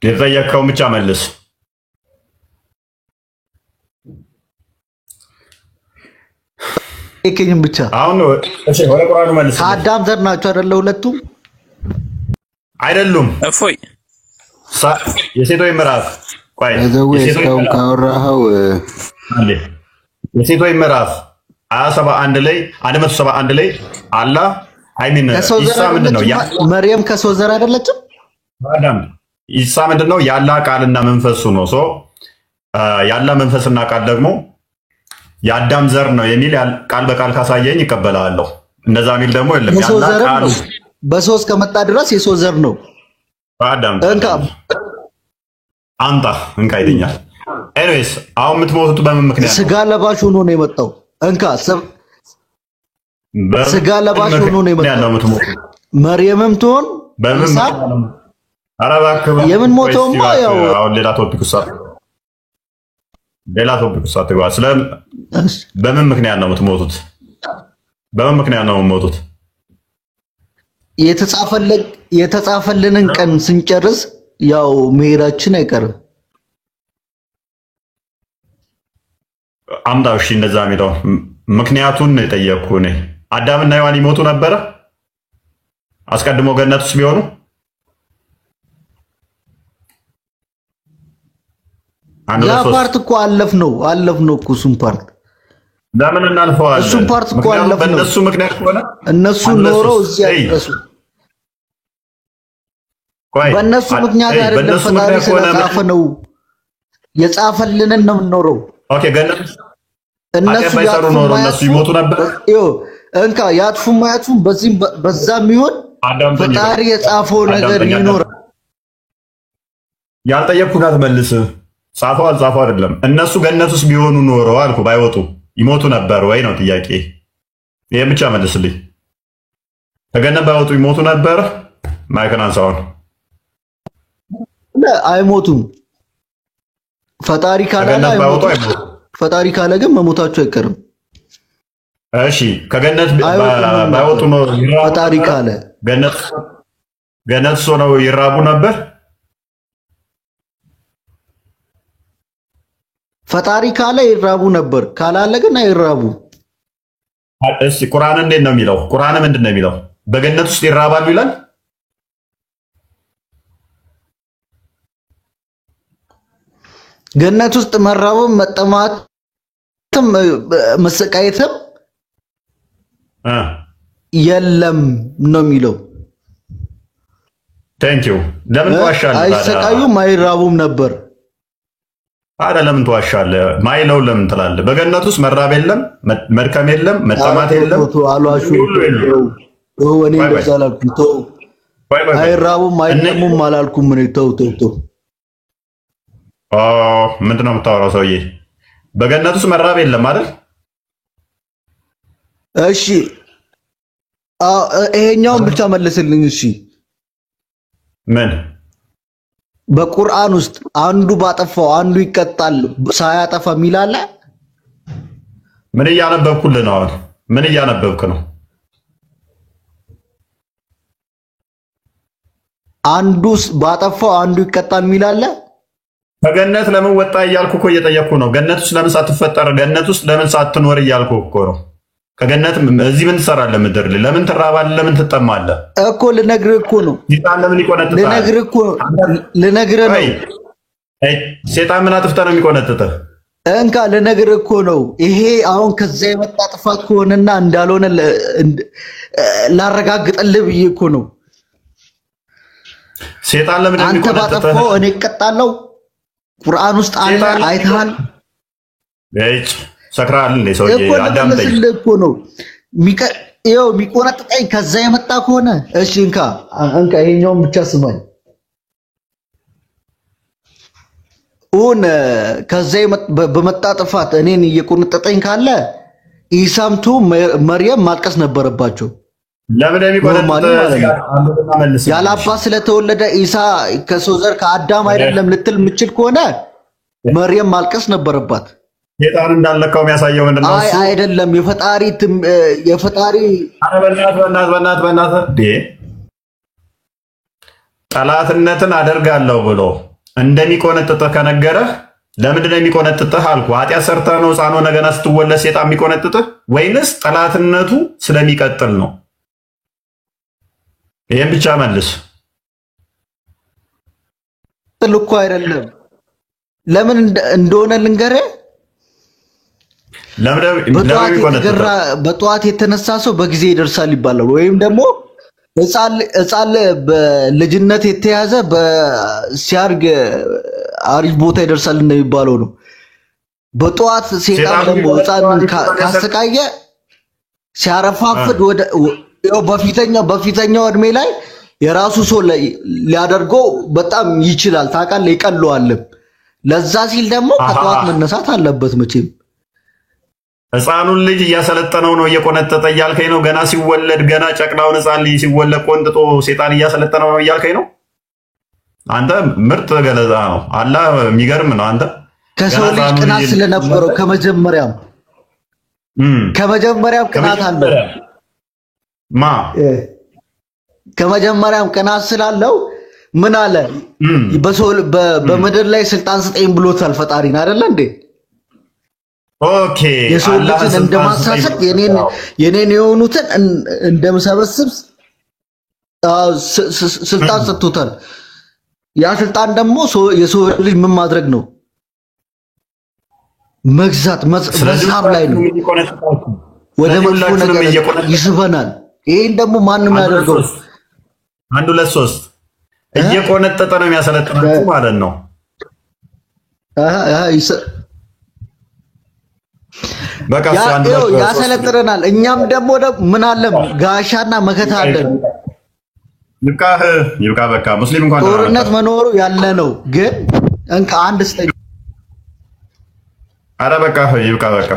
የጠየቀውን ብቻ መልስ። እከኝም ብቻ አሁን እሺ፣ ወደ ቁርአኑ መልስ። ከአዳም ዘር ናቸው አይደለ? ሁለቱም አይደሉም። እፎይ የሴቶች ምዕራፍ ቆይ፣ እስካሁን ካወራኸው የሴቶች ምዕራፍ 171 ላይ 171 ላይ አላህ አይሚን ኢሳ ምንድነው? መርየም ከሰው ዘር አይደለችም። አዳም ኢሳ ምንድነው? ያላህ ቃልና መንፈሱ ነው። ያላህ መንፈስና ቃል ደግሞ የአዳም ዘር ነው የሚል ቃል በቃል ካሳየኝ ይቀበላለሁ። እንደዛ የሚል ደግሞ የለም። ያላህ ቃል በሶስት ከመጣ ድረስ የሰው ዘር ነው። አዳም አንተ እንካ ይደኛል። ኤኒዌይስ አሁን የምትሞቱት በምን ምክንያት? ስጋ ለባሽ ሆኖ ነው የመጣው። እንካ ስጋ ለባሽ ሆኖ ነው የመጣው። መርየምም ትሆን በምን አረባከብ የምን ሞተውማ ያው አሁን ሌላ ቶፒክ ውስጥ ተገባ። በምን ምክንያት ነው የምትሞቱት? በምን ምክንያት ነው የምትሞቱት? የተጻፈልንን ቀን ስንጨርስ ያው መሄዳችን አይቀርም። አምጣው። እሺ እንደዛ የሚለው ምክንያቱን የጠየቅኩህ እኔ። አዳምና ሔዋን ይሞቱ ነበረ አስቀድሞ ገነት ውስጥ ቢሆኑ? ያ ፓርት እኮ አለፍ ነው እኮ እሱን ፓርት ለምን እናልፈዋለን? እሱን ፓርት እኮ አለፍ ነው። በእነሱ ምክንያት ከሆነ እነሱ ኖረው እዚህ ያደረሱ በእነሱ ምክንያት አይደለም። ፈጣሪ ስለጻፈ ነው የጻፈልንን ነው የምንኖረው። ኦኬ ገነት እነሱ ያጥፉ ነው እነሱ ይሞቱ ነበር። እንካ ያጥፉም አያጥፉም በዚህም በዛም ይሁን ፈጣሪ የጻፈው ነገር ይኖራል። ያልጠየቅኩት አትመልስ። ጻፈው አልጻፈው አይደለም። እነሱ ገነት ውስጥ ቢሆኑ ኖረው አልኩ ባይወጡ ይሞቱ ነበር ወይ ነው ጥያቄ። ይሄን ብቻ መልስልኝ። ከገነት ባይወጡ ይሞቱ ነበር? ማይከን አንሳውን አይሞቱም። ፈጣሪ ካለ ፈጣሪ ካለ ግን መሞታቸው አይቀርም። እሺ ከገነት ባይወጡ ነው ፈጣሪ ካለ ገነት ሆነው ይራቡ ነበር? ፈጣሪ ካለ ይራቡ ነበር፣ ካላለ ግን አይራቡ። እሺ ቁርአን እንዴት ነው የሚለው? ቁርአን ምንድን ነው የሚለው? በገነት ውስጥ ይራባሉ ይላል? ገነት ውስጥ መራብም መጠማትም መሰቃየትም የለም ነው የሚለው። ቴንኪው። ለምን ትዋሻለህ? አይሰቃዩም አይራቡም ነበር። አረ ለምን ትዋሻለህ? ማይለው ለምን ትላለህ? በገነት ውስጥ መራብ የለም፣ መድከም የለም፣ መጠማት የለም። አሏሹ እኔ እንደዛ አላልኩም። ተው አይራቡም አይጠሙም አላልኩም። ምን ተው ምንድን ነው የምታወራው ሰውዬ? በገነት ውስጥ መራብ የለም አይደል? እሺ ይሄኛውን ብቻ መልስልኝ። እሺ ምን በቁርአን ውስጥ አንዱ ባጠፋው አንዱ ይቀጣል ሳያጠፋ የሚል አለ? ምን እያነበብኩልህ ነው? አሁን ምን እያነበብክ ነው? አንዱ ባጠፋው አንዱ ይቀጣል የሚል አለ? ከገነት ለምን ወጣ እያልኩ እኮ እየጠየቅኩ ነው። ገነት ውስጥ ለምን ሳትፈጠር ገነት ውስጥ ለምን ሳትኖር እያልኩ እኮ ነው። ከገነት እዚህ ምን ትሰራለህ? ምድር ላይ ለምን ትራባለህ? ለምን ትጠማለህ? እኮ ልነግርህ እኮ ነው። ሴጣን ለምን ይቆነጥጣል? ልነግርህ ነው። ሴጣን ምን አጥፍተህ ነው የሚቆነጥጥህ? እንካ ልነግርህ እኮ ነው። ይሄ አሁን ከዛ የመጣ ጥፋት ከሆነና እንዳልሆነ ላረጋግጥልህ ብዬ እኮ ነው። ሴጣን ለምን አንተ ባጠፋው እኔ እቀጣለሁ? ቁርአን ውስጥ አለ አይተሃል? ሰክራል እንደ ሰውዬ አዳምጠኝ እኮ ነው የሚቆነጥጠኝ ከዛ የመጣ ከሆነ እሺ እንካ ይሄኛውን ብቻ ስማኝ። ከዛ በመጣ ጥፋት እኔን እየቆነጠጠኝ ካለ ኢሳምቱ መርየም ማልቀስ ነበረባቸው። ለምን የሚቆነጥጠኝ ያለ አባት ስለተወለደ ኢሳ ከሰው ዘር ከአዳም አይደለም ልትል የምችል ከሆነ መርየም ማልቀስ ነበረባት። ሴጣን እንዳልነካው የሚያሳየው ምንድነው? አይ አይደለም የፈጣሪ በእናትህ ጠላትነትን አደርጋለሁ ብሎ እንደሚቆነጥጥህ ከነገረህ ለምንድን ነው የሚቆነጥጥህ አልኩ። ኃጢአት ሰርተህ ነው ሕፃን ሆነህ ገና ስትወለድ ሴጣን የሚቆነጥጥህ ወይንስ ጠላትነቱ ስለሚቀጥል ነው? ይሄን ብቻ መልስ። እኮ አይደለም ለምን እንደሆነ ልንገርህ። በጠዋት የተነሳ ሰው በጊዜ ይደርሳል ይባላል። ወይም ደግሞ ሕፃን በልጅነት የተያዘ ሲያርግ አሪፍ ቦታ ይደርሳል እንደሚባለው ነው። በጠዋት ሴጣን ደግሞ ሕፃንን ካሰቃየ ሲያረፋፍድ ወደ በፊተኛው እድሜ ላይ የራሱ ሰው ሊያደርገው በጣም ይችላል። ታውቃለህ፣ ይቀለዋልም። ለዛ ሲል ደግሞ ከጠዋት መነሳት አለበት መቼም። ሕፃኑን ልጅ እያሰለጠነው ነው እየቆነጠጠ እያልከኝ ነው? ገና ሲወለድ ገና ጨቅላውን ሕፃን ልጅ ሲወለድ ቆንጥጦ ሴጣን እያሰለጠነው ነው እያልከኝ ነው? አንተ ምርጥ ገለጻ ነው። አላህ የሚገርም ነው። አንተ ከሰው ልጅ ቅናት ስለነበረው ከመጀመሪያም ቅናት አለው። ከመጀመሪያም ቅናት ስላለው ምን አለ? በምድር ላይ ስልጣን ስጠኝ ብሎታል ፈጣሪን አይደለ እንዴ? ኦኬ የሰው ልጅን እንደማሳሰብ የኔን የሆኑትን እንደምሰበስብ ስልጣን ሰጥቶታል። ያ ስልጣን ደግሞ የሰው ልጅ ምን ማድረግ ነው? መግዛት መሳብ ላይ ነው። ወደ መጥፎ ነገር ይስበናል። ይሄን ደግሞ ማንም ያደርገው? 1 2 3 እየቆነጠጠ ነው የሚያሰለጥናችሁ ማለት ነው። በቃ ያሰለጥነናል። እኛም ደግሞ ምን አለም ጋሻና መከታ አለን። ይብቃ በቃ። ሙስሊም እንኳን ጦርነት መኖሩ ያለ ነው፣ ግን እንካ አንድ ስተኝ። አረ በቃ ይብቃ በቃ።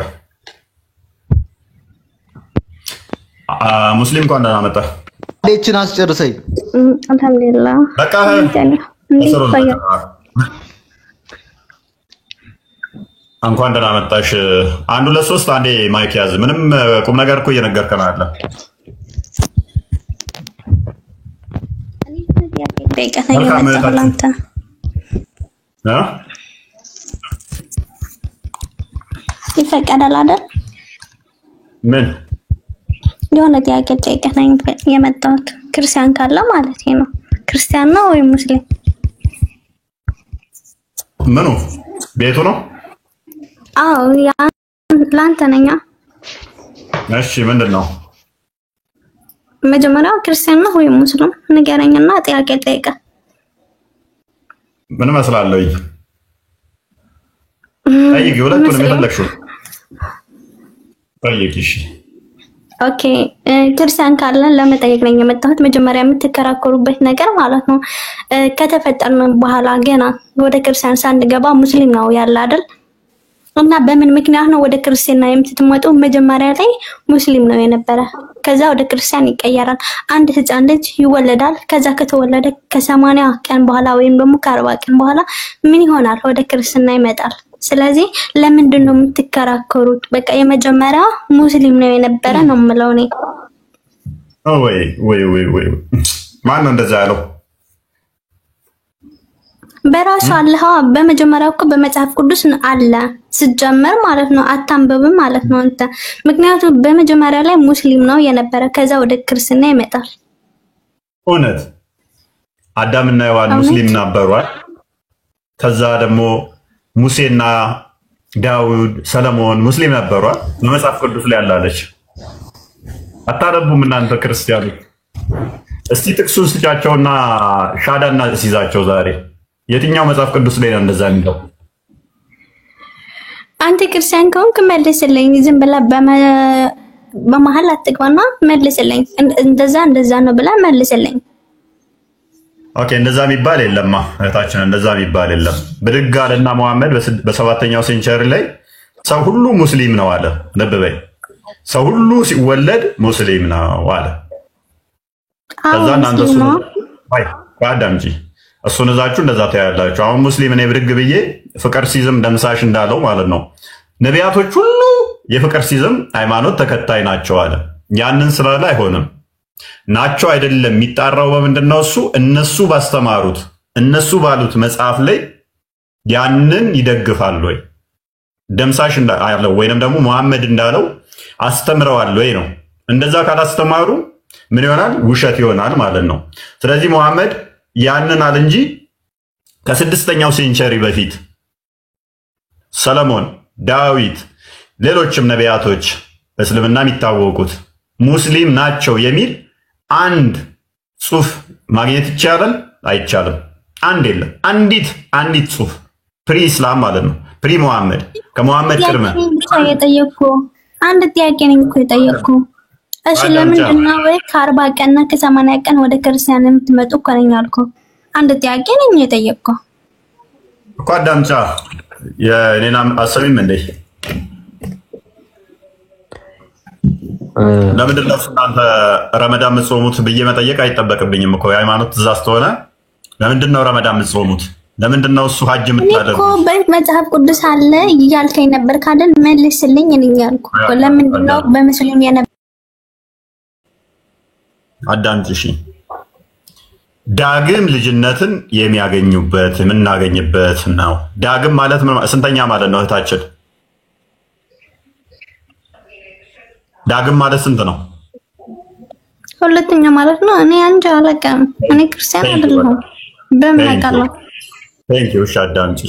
ሙስሊም እንኳን ደህና መጣ። ሌችን አስጨርሰኝ። አልሐምዱሊላህ በቃ እንኳን ደህና መጣሽ። 1 2 3 አንዴ ማይክ ያዝ። ምንም ቁም ነገር እኮ እየነገርከን አለ። ይፈቀዳል አይደል? ምን የሆነ ጥያቄ ጠይቀኝ የመጣሁት ክርስቲያን ካለ ማለት ነው። ክርስቲያን ነው ወይ ሙስሊም? ምኑ ቤቱ ነው? አዎ ላንተ ነኛ። እሺ ምንድነው? መጀመሪያ ክርስቲያን ነው ወይ ሙስሊም ንገረኝና ጥያቄ ጠይቀ። ምን መስላለሁ? ጠይቂ፣ ሁለቱንም የፈለግሽው ጠይቂ። እሺ ኦኬ ክርስቲያን ካለን ለመጠየቅ ነኝ የመጣሁት። መጀመሪያ የምትከራከሩበት ነገር ማለት ነው ከተፈጠርን በኋላ ገና ወደ ክርስቲያን ሳንገባ ሙስሊም ነው ያለ አይደል? እና በምን ምክንያት ነው ወደ ክርስቲያና የምትመጡ? መጀመሪያ ላይ ሙስሊም ነው የነበረ፣ ከዛ ወደ ክርስቲያን ይቀየራል። አንድ ህፃን ልጅ ይወለዳል። ከዛ ከተወለደ ከ80 ቀን በኋላ ወይም ደግሞ ከ40 ቀን በኋላ ምን ይሆናል? ወደ ክርስትና ይመጣል። ስለዚህ ለምንድን ነው የምትከራከሩት? በቃ የመጀመሪያ ሙስሊም ነው የነበረ ነው የምለው እኔ። ወይ ማን ነው እንደዛ ያለው? በራሱ አለ። በመጀመሪያው እኮ በመጽሐፍ ቅዱስ አለ ሲጀመር ማለት ነው። አታንበብም ማለት ነው አንተ። ምክንያቱም በመጀመሪያ ላይ ሙስሊም ነው የነበረ፣ ከዛ ወደ ክርስትና ይመጣል። እውነት አዳምና ሔዋን ሙስሊም ነበሩ። ከዛ ደግሞ ሙሴና ዳውድ ሰለሞን ሙስሊም ነበሩ። በመጽሐፍ ቅዱስ ላይ ያላለች አታነቡም እናንተ ክርስቲያኖች? እስቲ ጥቅሱን ስጫቸውና ሻዳና ሲዛቸው ዛሬ የትኛው መጽሐፍ ቅዱስ ላይ ነው እንደዛ የሚለው? አንተ ክርስቲያን ከሆንክ መልስልኝ። ዝም ብለህ በመሀል አትግባና መልስልኝ። እንደዛ ነው ብለህ መልስልኝ። ኦኬ፣ እንደዛ የሚባል የለማ እህታችን፣ እንደዛ የሚባል የለም። ብድግ አለና መሐመድ በሰባተኛው ሴንቸሪ ላይ ሰው ሁሉ ሙስሊም ነው አለ። ልብ በይ፣ ሰው ሁሉ ሲወለድ ሙስሊም ነው አለ። ከዛ እናንተ አዳምጪ፣ እሱን እዛችሁ እንደዛ ታያላችሁ። አሁን ሙስሊም እኔ ብድግ ብዬ ፍቅር ሲዝም ደምሳሽ እንዳለው ማለት ነው። ነቢያቶች ሁሉ የፍቅር ሲዝም ሃይማኖት ተከታይ ናቸው አለ። ያንን ስላለ አይሆንም። ናቸው አይደለም የሚጣራው በምንድነው? እሱ እነሱ ባስተማሩት እነሱ ባሉት መጽሐፍ ላይ ያንን ይደግፋል ወይ ደምሳሽ እንዳለው ወይንም ደግሞ መሐመድ እንዳለው አስተምረዋል ወይ ነው። እንደዛ ካላስተማሩ ምን ይሆናል? ውሸት ይሆናል ማለት ነው። ስለዚህ መሐመድ ያንን አለ እንጂ ከ6ኛው ሴንቸሪ በፊት ሰለሞን፣ ዳዊት፣ ሌሎችም ነቢያቶች በእስልምና የሚታወቁት ሙስሊም ናቸው የሚል አንድ ጽሑፍ ማግኘት ይቻላል? አይቻልም። አንድ የለም። አንዲት ጽሑፍ ፕሪ ኢስላም ማለት ነው። ፕሪ መሐመድ ከመሐመድ ቅድመ አንድ ጥያቄ ነኝ እኮ የጠየቅኩ። እሺ ለምንድን ነው ወይ ከ40 ቀንና ከ80 ቀን ወደ ክርስቲያን የምትመጡ እኮ ነኝ አልኩህ። አንድ ጥያቄ ነኝ የጠየቅኩ እኮ። አዳምጫ የኔና አሰሚም እንዴ ለምንድን ነው እናንተ ረመዳን የምትጾሙት ብዬ መጠየቅ አይጠበቅብኝም እኮ። የሃይማኖት ትእዛዝ ተሆነ ለምንድን ነው ረመዳን የምትጾሙት? ለምንድን ነው እሱ ሀጅ የምታደርጉት? እኮ በመጽሐፍ ቅዱስ አለ እያልከኝ ነበር ካለን መልስልኝ እያልኩ እኮ። ለምንድን ነው በሙስሊም የነበረ? አዳምጪ እሺ። ዳግም ልጅነትን የሚያገኙበት የምናገኝበት ነው። ዳግም ማለት ስንተኛ ማለት ነው እህታችን? ዳግም ማለት ስንት ነው? ሁለተኛ ማለት ነው። እኔ አንቺ አላውቅም። እኔ ክርስቲያን አይደለሁም። በምን አውቃለሁ? ቴንኪው። እሺ አዳምጪ።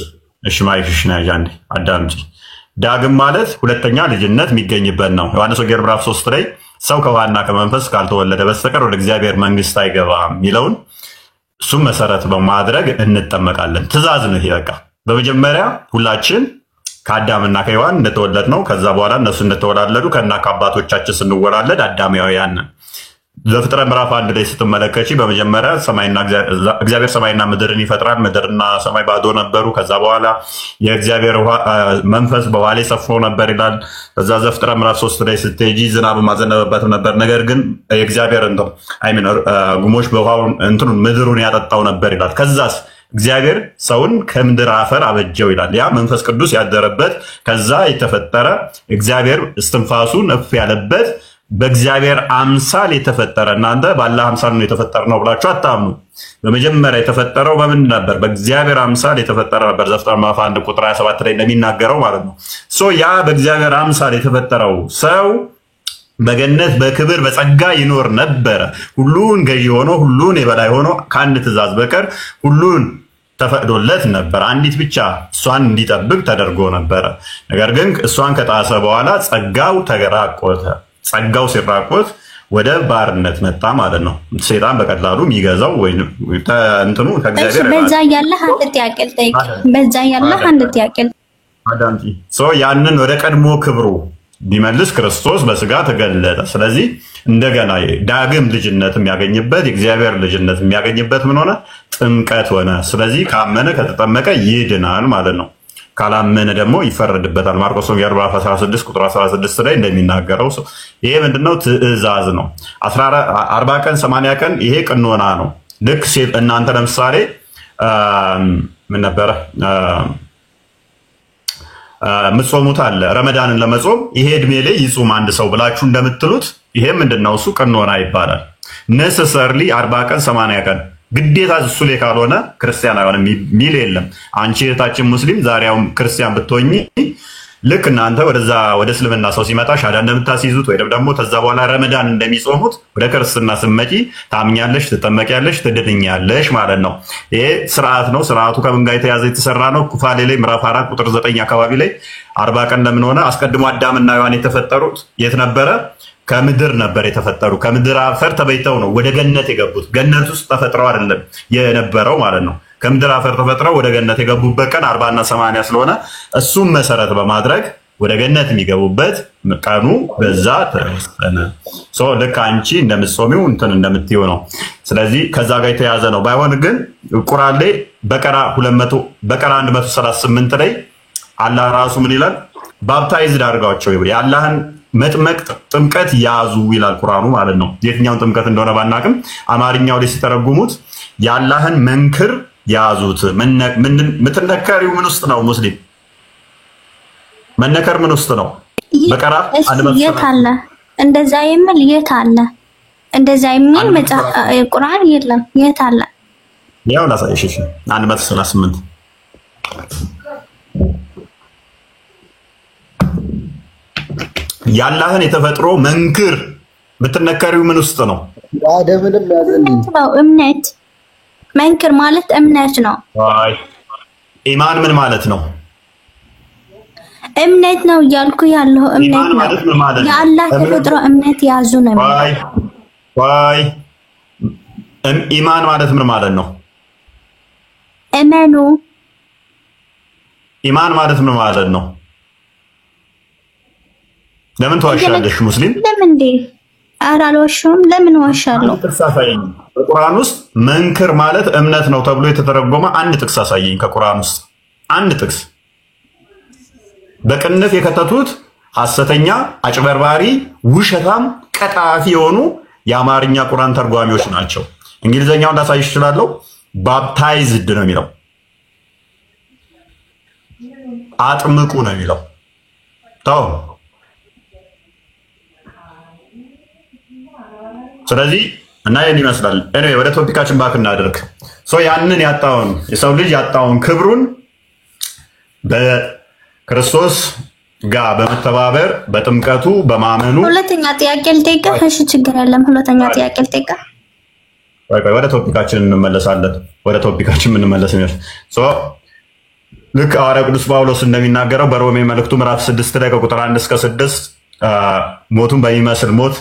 እሺ ማይክሽ ነሽ አንዴ አዳምጪ። ዳግም ማለት ሁለተኛ ልጅነት የሚገኝበት ነው። ዮሐንስ ወንጌል ምዕራፍ 3 ላይ ሰው ከውሃና ከመንፈስ ካልተወለደ በስተቀር ወደ እግዚአብሔር መንግስት አይገባም የሚለውን እሱም መሰረት በማድረግ እንጠመቃለን። ትእዛዝ ነው ይሄ። በቃ በመጀመሪያ ሁላችን ከአዳምና ከሔዋን እንደተወለድ ነው። ከዛ በኋላ እነሱ እንደተወላለዱ ከና ከአባቶቻችን ስንወላለድ አዳማውያን ነን። ዘፍጥረት ምዕራፍ 1 ላይ ስትመለከቺ በመጀመሪያ እግዚአብሔር ሰማይና ምድርን ይፈጥራል። ምድርና ሰማይ ባዶ ነበሩ። ከዛ በኋላ የእግዚአብሔር መንፈስ በውሃ ላይ ሰፍሮ ነበር ይላል። ከዛ ዘፍጥረት ምዕራፍ 3 ላይ ስትሄጂ ዝናብ ማዘነበበትም ነበር። ነገር ግን የእግዚአብሔር ጉሞች በውሃው ምድሩን ያጠጣው ነበር ይላል። ከዛስ እግዚአብሔር ሰውን ከምድር አፈር አበጀው ይላል። ያ መንፈስ ቅዱስ ያደረበት ከዛ የተፈጠረ እግዚአብሔር እስትንፋሱን እፍ ያለበት በእግዚአብሔር አምሳል የተፈጠረ። እናንተ ባለ አምሳል ነው የተፈጠረ ነው ብላችሁ አታምኑ። በመጀመሪያ የተፈጠረው በምን ነበር? በእግዚአብሔር አምሳል የተፈጠረ ነበር። ዘፍጥረት ምዕራፍ 1 ቁጥር 27 ላይ እንደሚናገረው ማለት ነው። ያ በእግዚአብሔር አምሳል የተፈጠረው ሰው በገነት በክብር በጸጋ ይኖር ነበረ። ሁሉን ገዢ ሆኖ ሁሉን የበላይ ሆኖ ከአንድ ትእዛዝ በቀር ሁሉን ተፈቅዶለት ነበር። አንዲት ብቻ እሷን እንዲጠብቅ ተደርጎ ነበረ። ነገር ግን እሷን ከጣሰ በኋላ ጸጋው ተራቆተ። ጸጋው ሲራቆት ወደ ባርነት መጣ ማለት ነው። ሰይጣን በቀላሉ የሚገዛው ወይ እንትኑ ከእግዚአብሔር በዛ ያለህ አንድ ጥያቄ ልጠይቅ። በዛ ያለህ አንድ ጥያቄ አዳምጪ። ያንን ወደ ቀድሞ ክብሩ ቢመልስ ክርስቶስ በስጋ ተገለጠ። ስለዚህ እንደገና ዳግም ልጅነት የሚያገኝበት የእግዚአብሔር ልጅነት የሚያገኝበት ምን ሆነ? ጥምቀት ሆነ። ስለዚህ ካመነ ከተጠመቀ ይድናል ማለት ነው። ካላመነ ደግሞ ይፈረድበታል። ማርቆስ ወንጌል ምዕራፍ 16 ቁጥር 16 ላይ እንደሚናገረው ይሄ ምንድነው? ትእዛዝ ነው። 40 ቀን 80 ቀን ይሄ ቅኖና ነው። ልክ እናንተ ለምሳሌ ምን ነበረ ምጾሙት አለ ረመዳንን ለመጾም ይሄ እድሜ ላይ ይጹም አንድ ሰው ብላችሁ እንደምትሉት ይሄ ምንድነው? እሱ ቅኖና ይባላል። ነሰሰርሊ 40 ቀን 80 ቀን ግዴታ እሱ ላይ ካልሆነ ክርስቲያን አይሆንም የሚል የለም። አንቺ እህታችን ሙስሊም ዛሬው ክርስቲያን ብትሆኚ ልክ እናንተ ወደ እስልምና ሰው ሲመጣ ሻዳ እንደምታስይዙት ወይ ደግሞ ተዛ በኋላ ረመዳን እንደሚጾሙት ወደ ክርስትና ስትመጪ ታምኛለሽ፣ ትጠመቂያለሽ፣ ትድንኛለሽ ማለት ነው። ይሄ ስርዓት ነው። ስርዓቱ ከምን ጋር የተሰራ ነው? ኩፋሌ ላይ ምዕራፍ 4 ቁጥር 9 አካባቢ ላይ 40 ቀን ለምን ሆነ? አስቀድሞ አዳምና ሔዋን የተፈጠሩት የት ነበረ? ከምድር ነበር የተፈጠሩ። ከምድር አፈር ተበይተው ነው ወደ ገነት የገቡት። ገነት ውስጥ ተፈጥረው አይደለም የነበረው ማለት ነው። ከምድር አፈር ተፈጥረው ወደ ገነት የገቡበት ቀን 40 እና 80 ስለሆነ እሱም መሰረት በማድረግ ወደ ገነት የሚገቡበት ቀኑ በዛ ተወሰነ። ልክ አንቺ እንደምትጾሚው እንትን እንደምትይው ነው። ስለዚህ ከዛ ጋር የተያዘ ነው። ባይሆን ግን ቁርአን ላይ በቀራ 138 ላይ አላህ ራሱ ምን ይላል? ባፕታይዝድ አድርጋቸው የአላህን መጥመቅ ጥምቀት ያዙ ይላል ቁርአኑ ማለት ነው። የትኛውን ጥምቀት እንደሆነ ባናቅም አማርኛው ላይ ሲተረጉሙት የአላህን መንክር ያዙት። ምትነከሪው ምን ውስጥ ነው? ሙስሊም መነከር ምን ውስጥ ነው? በቀራ የት አለ እንደዛ የሚል? የት አለ እንደዛ የሚል ቁርአን የለም። የት አለ? ያው ላሳይሽ 138 ያላህን የተፈጥሮ መንክር ምትነከሪው ምን ውስጥ ነው? አደምንም ያዘልኝ ነው። እምነት መንክር ማለት እምነት ነው። አይ ኢማን ምን ማለት ነው? እምነት ነው እያልኩ ያለው እምነት ነው። የአላህ ተፈጥሮ እምነት ያዙ ነው። ዋይ ኢማን ማለት ምን ማለት ነው? እመኑ። ኢማን ማለት ምን ማለት ነው? ለምን ተዋሻለሽ ሙስሊም? ለምን እንዴ? ኧረ አልዋሻሁም። ለምን ዋሻለሁ? በቁርአን ውስጥ መንክር ማለት እምነት ነው ተብሎ የተተረጎመ አንድ ጥቅስ አሳየኝ። ከቁርአን ውስጥ አንድ ጥቅስ። በቅንፍ የከተቱት ሐሰተኛ፣ አጭበርባሪ፣ ውሸታም፣ ቀጣፊ የሆኑ የአማርኛ ቁርአን ተርጓሚዎች ናቸው። እንግሊዘኛውን ላሳይሽ እችላለሁ። ባፕታይዝድ ነው የሚለው፣ አጥምቁ ነው የሚለው። ታው ስለዚህ እና ይሄን ይመስላል። እኔ ወደ ቶፒካችን ባክ እናድርግ። ያንን ያጣውን የሰው ልጅ ያጣውን ክብሩን በክርስቶስ ጋር በመተባበር በጥምቀቱ በማመኑ ሁለተኛ ጥያቄ ልጠይቅ። እሺ ችግር የለም። ሁለተኛ ጥያቄ ልጠይቅ። ወደ ቶፒካችን እንመለሳለን። ወደ ቶፒካችን እንመለስ ነው። ልክ ሐዋርያው ቅዱስ ጳውሎስ እንደሚናገረው በሮሜ መልእክቱ ምዕራፍ 6 ላይ ከቁጥር 1 እስከ 6 ሞቱን በሚመስል ሞት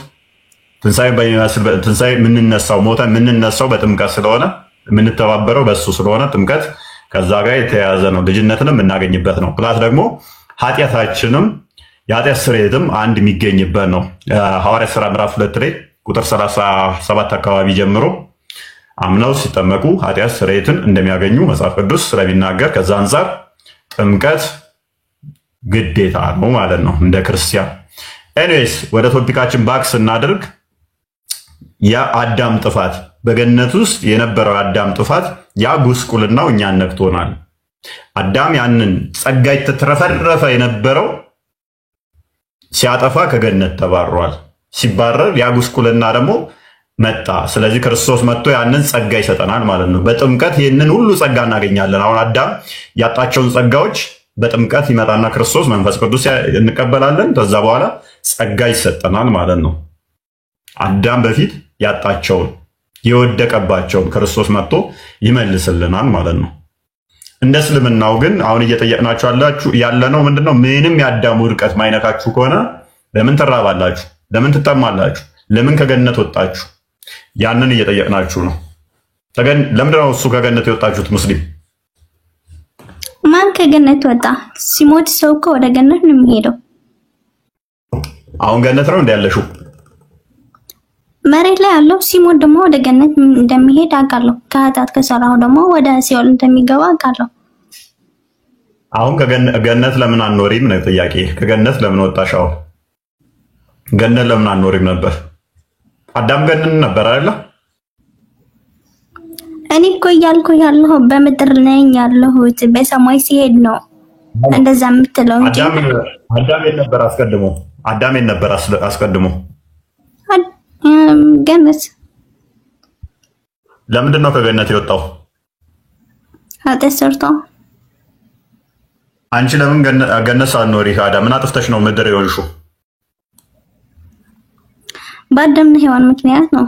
ትንሣኤ የምንነሳው ሞተን የምንነሳው በጥምቀት ስለሆነ የምንተባበረው በሱ ስለሆነ ጥምቀት ከዛ ጋር የተያያዘ ነው። ልጅነትንም የምናገኝበት ነው። ፕላስ ደግሞ ኃጢአታችንም የኃጢአት ስርየትም አንድ የሚገኝበት ነው። ሐዋርያት ሥራ ምዕራፍ 2 ላይ ቁጥር 37 አካባቢ ጀምሮ አምነው ሲጠመቁ ኃጢአት ስርየትን እንደሚያገኙ መጽሐፍ ቅዱስ ስለሚናገር ከዛ አንጻር ጥምቀት ግዴታ ነው ማለት ነው እንደ ክርስቲያን። ኤኒዌይስ ወደ ቶፒካችን ባክ ስናደርግ የአዳም ጥፋት በገነት ውስጥ የነበረው አዳም ጥፋት ያ ጉስቁልናው እኛን ነክቶናል። አዳም ያንን ጸጋ የተትረፈረፈ የነበረው ሲያጠፋ ከገነት ተባሯል። ሲባረር ያ ጉስቁልና ደግሞ መጣ። ስለዚህ ክርስቶስ መጥቶ ያንን ጸጋ ይሰጠናል ማለት ነው። በጥምቀት ይህንን ሁሉ ጸጋ እናገኛለን። አሁን አዳም ያጣቸውን ጸጋዎች በጥምቀት ይመጣና ክርስቶስ መንፈስ ቅዱስ እንቀበላለን። ከዛ በኋላ ጸጋ ይሰጠናል ማለት ነው። አዳም በፊት ያጣቸውን የወደቀባቸውን ክርስቶስ መጥቶ ይመልስልናል ማለት ነው። እንደ እስልምናው ግን አሁን እየጠየቅናችሁ ያለነው ምንድነው? ምንም የአዳም ውድቀት ማይነካችሁ ከሆነ ለምን ትራባላችሁ? ለምን ትጠማላችሁ? ለምን ከገነት ወጣችሁ? ያንን እየጠየቅናችሁ ነው። ለምንድነው እሱ ከገነት የወጣችሁት? ሙስሊም ማን ከገነት ወጣ? ሲሞት ሰው እኮ ወደ ገነት ነው የሚሄደው። አሁን ገነት ነው ያለሽው? መሬት ላይ ያለው ሲሞት ደግሞ ወደ ገነት እንደሚሄድ አውቃለሁ። ከኃጢአት ከሰራው ደግሞ ወደ ሲኦል እንደሚገባ አውቃለሁ። አሁን ከገነት ለምን አንኖሪም ነው ጥያቄ። ከገነት ለምን ወጣሽ? አሁን ገነት ለምን አንኖሪም ነበር? አዳም ገነት ነበር አይደለ? እኔ እኮ እያልኩ ያለሁ በምድር ነኝ ያለሁት፣ በሰማይ ሲሄድ ነው እንደዛ የምትለው እንጂ አዳም ነበር አስቀድሞ። አዳም ነበር አስቀድሞ ገነት ለምንድን ነው ከገነት የወጣው? ኃጢአት ሰርቶ። አንቺ ለምን ገነት ሳትኖሪ ታዲያ ምን አጥፍተሽ ነው ምድር የሆንሽው? በአዳምና ሔዋን ምክንያት ነው።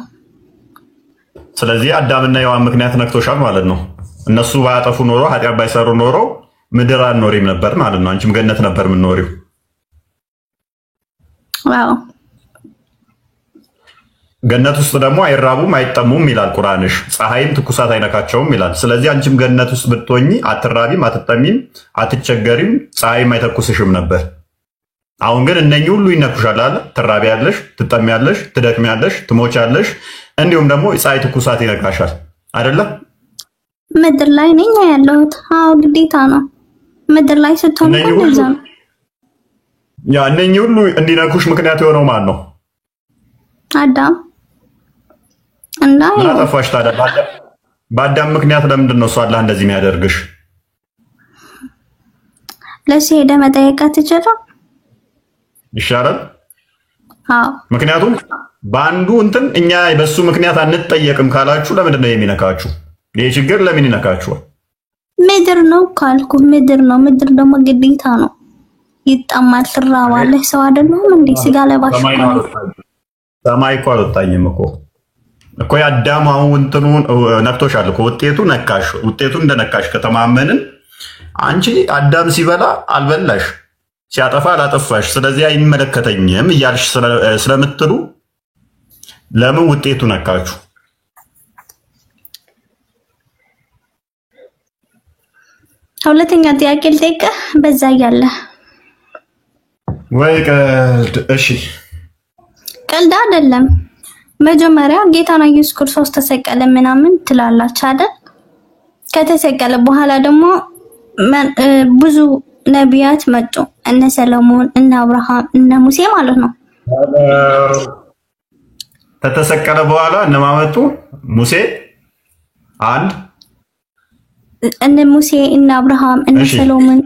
ስለዚህ አዳምና ሔዋን ምክንያት ነክቶሻል ማለት ነው። እነሱ ባያጠፉ ኖሮ ኃጢአት ባይሰሩ ኖሮ ምድር አልኖሪም ነበር ማለት ነው። አንቺም ገነት ነበር የምትኖሪው። ዋው ገነት ውስጥ ደግሞ አይራቡም አይጠሙም ይላል ቁርአንሽ። ፀሐይም ትኩሳት አይነካቸውም ይላል። ስለዚህ አንቺም ገነት ውስጥ ብትሆኚ አትራቢም፣ አትጠሚም፣ አትቸገሪም፣ ፀሐይም አይተኩስሽም ነበር። አሁን ግን እነኚህ ሁሉ ይነኩሻል አለ። ትራቢያለሽ፣ ትጠሚያለሽ፣ ትደክሚያለሽ፣ ትሞቻለሽ፣ እንዲሁም ደግሞ ፀሐይ ትኩሳት ይነካሻል አይደለም? ምድር ላይ ነኝ ያለሁት። አዎ ግዴታ ነው። ምድር ላይ ስትሆን እንደዛ ነው። ያ እነኚህ ሁሉ እንዲነኩሽ ምክንያት የሆነው ማን ነው? አዳም እና ምን አጠፋሽ ታዲያ? በአዳም ምክንያት ለምንድን ነው እሱ አላህ እንደዚህ የሚያደርግሽ? ለሱ ሄደ መጠየቅ አትችልም? ይሻላል። አዎ ምክንያቱም በአንዱ እንትን እኛ በሱ ምክንያት አንጠየቅም ካላችሁ ለምንድን ነው የሚነካችሁ? ይሄ ችግር ለምን ይነካችኋል? ምድር ነው ካልኩ ምድር ነው። ምድር ደግሞ ግዴታ ነው። ይጣማል፣ ትራባለህ። ሰው አይደለም እንዴ? ስጋ ለባሽ ነው። ሰማይ እኮ አልወጣኝም እኮ የአዳም አሁን እንትኑን ነክቶሻል እኮ ውጤቱ ነካሽ። ውጤቱ እንደነካሽ ከተማመንን አንቺ አዳም ሲበላ አልበላሽ፣ ሲያጠፋ አላጠፋሽ፣ ስለዚህ አይመለከተኝም እያልሽ ስለምትሉ ለምን ውጤቱ ነካችሁ? ሁለተኛ ጥያቄ ልጠይቅህ። በዛ እያለ ወይ ቀልድ? እሺ ቀልድ አይደለም። መጀመሪያ ጌታና ኢየሱስ ክርስቶስ ተሰቀለ ምናምን ትላላችሁ አይደል? ከተሰቀለ በኋላ ደግሞ ብዙ ነቢያት መጡ። እነ ሰለሞን፣ እነ አብርሃም፣ እነ ሙሴ ማለት ነው። ከተሰቀለ በኋላ እነማን መጡ? ሙሴ አንድ፣ እነ ሙሴ፣ እነ አብርሃም፣ እነ ሰሎሞን፣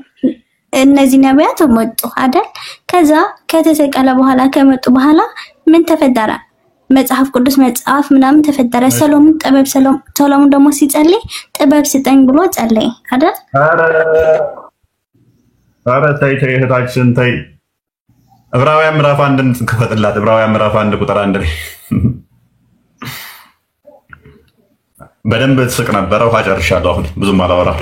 እነዚህ ነቢያት መጡ አይደል? ከዛ ከተሰቀለ በኋላ ከመጡ በኋላ ምን ተፈጠረ? መጽሐፍ ቅዱስ መጽሐፍ ምናምን ተፈጠረ። ሰሎሞን ደግሞ ሲጸልይ ጥበብ ስጠኝ ብሎ ጸለይ አይደል? ኧረ ተይ እህታችን ተይ። ዕብራውያን ምዕራፍ 1 ክፈትላት። ዕብራውያን ምዕራፍ 1 ቁጥር 1 ላይ በደንብ ትስቅ ነበረ። ውሃ ጨርሻለሁ። አሁን ብዙም አላወራም።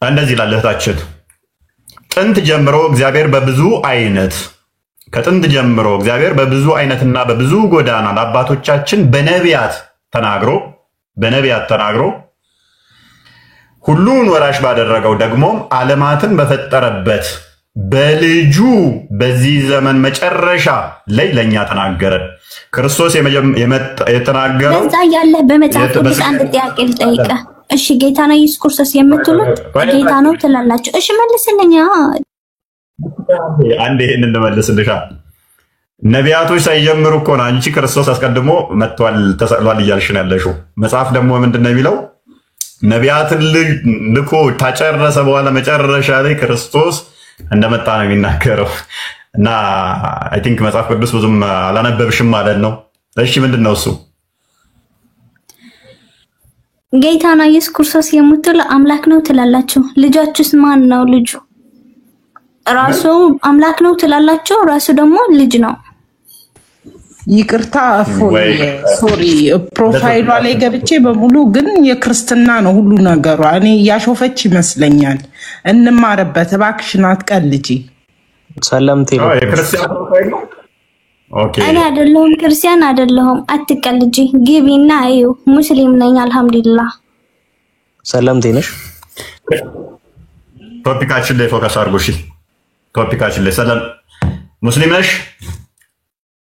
እንደዚህ ይላል እህታችን፣ ከጥንት ጀምሮ እግዚአብሔር በብዙ አይነትና በብዙ ጎዳና ለአባቶቻችን በነቢያት ተናግሮ ሁሉን ወራሽ ባደረገው ደግሞም ዓለማትን በፈጠረበት በልጁ በዚህ ዘመን መጨረሻ ላይ ለኛ ተናገረ። ክርስቶስ የተናገረው በዛ ያለ በመጽሐፍ ቅዱስ አንድ ጥያቄ ልጠይቅህ። እሺ ጌታ ነው ኢየሱስ ክርስቶስ የምትሉት ጌታ ነው ትላላችሁ። እሺ መልስልኝ። አንዴ ይሄንን ልመልስልሻ። ነቢያቶች ሳይጀምሩ እኮ ነው አንቺ ክርስቶስ አስቀድሞ መጥቷል ተሰቅሏል እያልሽ ነው ያለሽው። መጽሐፍ ደግሞ ምንድነው የሚለው? ነቢያትን ልኮ ታጨረሰ በኋላ መጨረሻ ላይ ክርስቶስ እንደመጣ ነው የሚናገረው። እና አይ ቲንክ መጽሐፍ ቅዱስ ብዙም አላነበብሽም ማለት ነው። እሺ ምንድነው እሱ? ጌታና ኢየሱስ ክርስቶስ የምትሉ አምላክ ነው ትላላችሁ። ልጃችሁስ ማን ነው? ልጁ ራሱ አምላክ ነው ትላላችሁ። ራሱ ደግሞ ልጅ ነው። ይቅርታ ሶሪ፣ ፕሮፋይሏ ላይ ገብቼ በሙሉ ግን የክርስትና ነው ሁሉ ነገሯ። እኔ እያሾፈች ይመስለኛል። እንማርበት እባክሽን፣ አትቀልጂ። ሰለምቴ ነው የክርስቲያን ፕሮፋይል ነው። ኦኬ እኔ አይደለሁም ክርስቲያን አይደለሁም። አትቀልጂ። ግቢና እዩ። ሙስሊም ነኝ አልሐምዱሊላህ። ሰለምቴ ነሽ? ቶፒካችን ላይ ፎከስ አድርጎ። እሺ ቶፒካችን ላይ ሰላም። ሙስሊም ነሽ?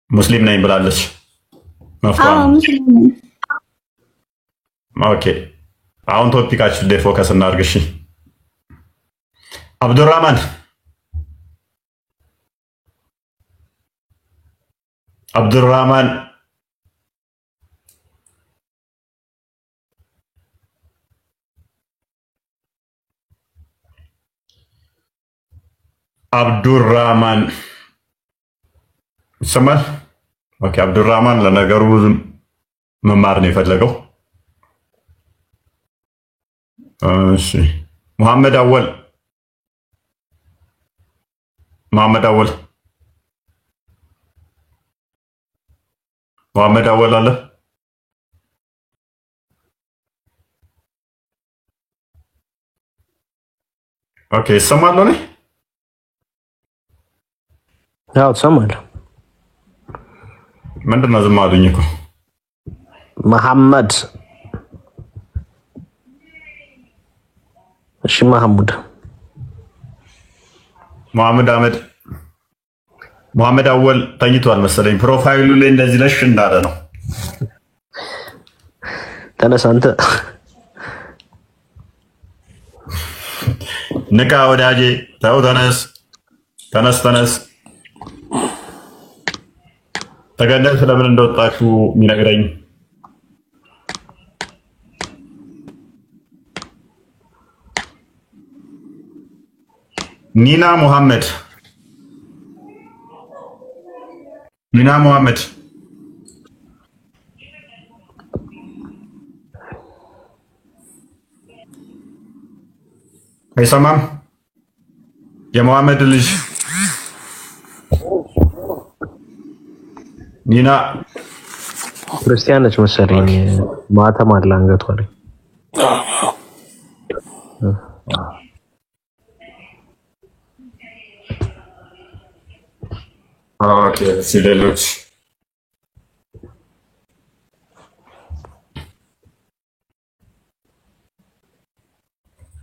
ሙስሊም ነኝ ብላለች። አዎ ሙስሊም ነኝ። ኦኬ አሁን ቶፒካችን ላይ ፎከስ እናድርግ። እሺ አብዱራህማን አብዱራህማን ይሰማል? ኦኬ አብዱራህማን ለነገሩ መማር ነው የፈለገው። እሺ መሐመድ አወል አለ። ኦኬ ይሰማል ነው? ያው ትሰማለህ። ምንድነው ዝም አሉኝ እኮ መሐመድ። እሺ መሐመድ አወል ተኝቷል መሰለኝ። ፕሮፋይሉ ላይ እንደዚህ ለሽ እንዳለ ነው። ተነስ አንተ ንቃ ወዳጄ፣ ተው ተነስ። ተገደል ስለምን እንደወጣችሁ የሚነግረኝ ኒና ሙሐመድ አይሰማም። የሙሐመድ ልጅ ኒና ክርስቲያን ነች መሰለኝ። ማተም አለ አንገቷ ላይ። ኦኬ ሲደሉት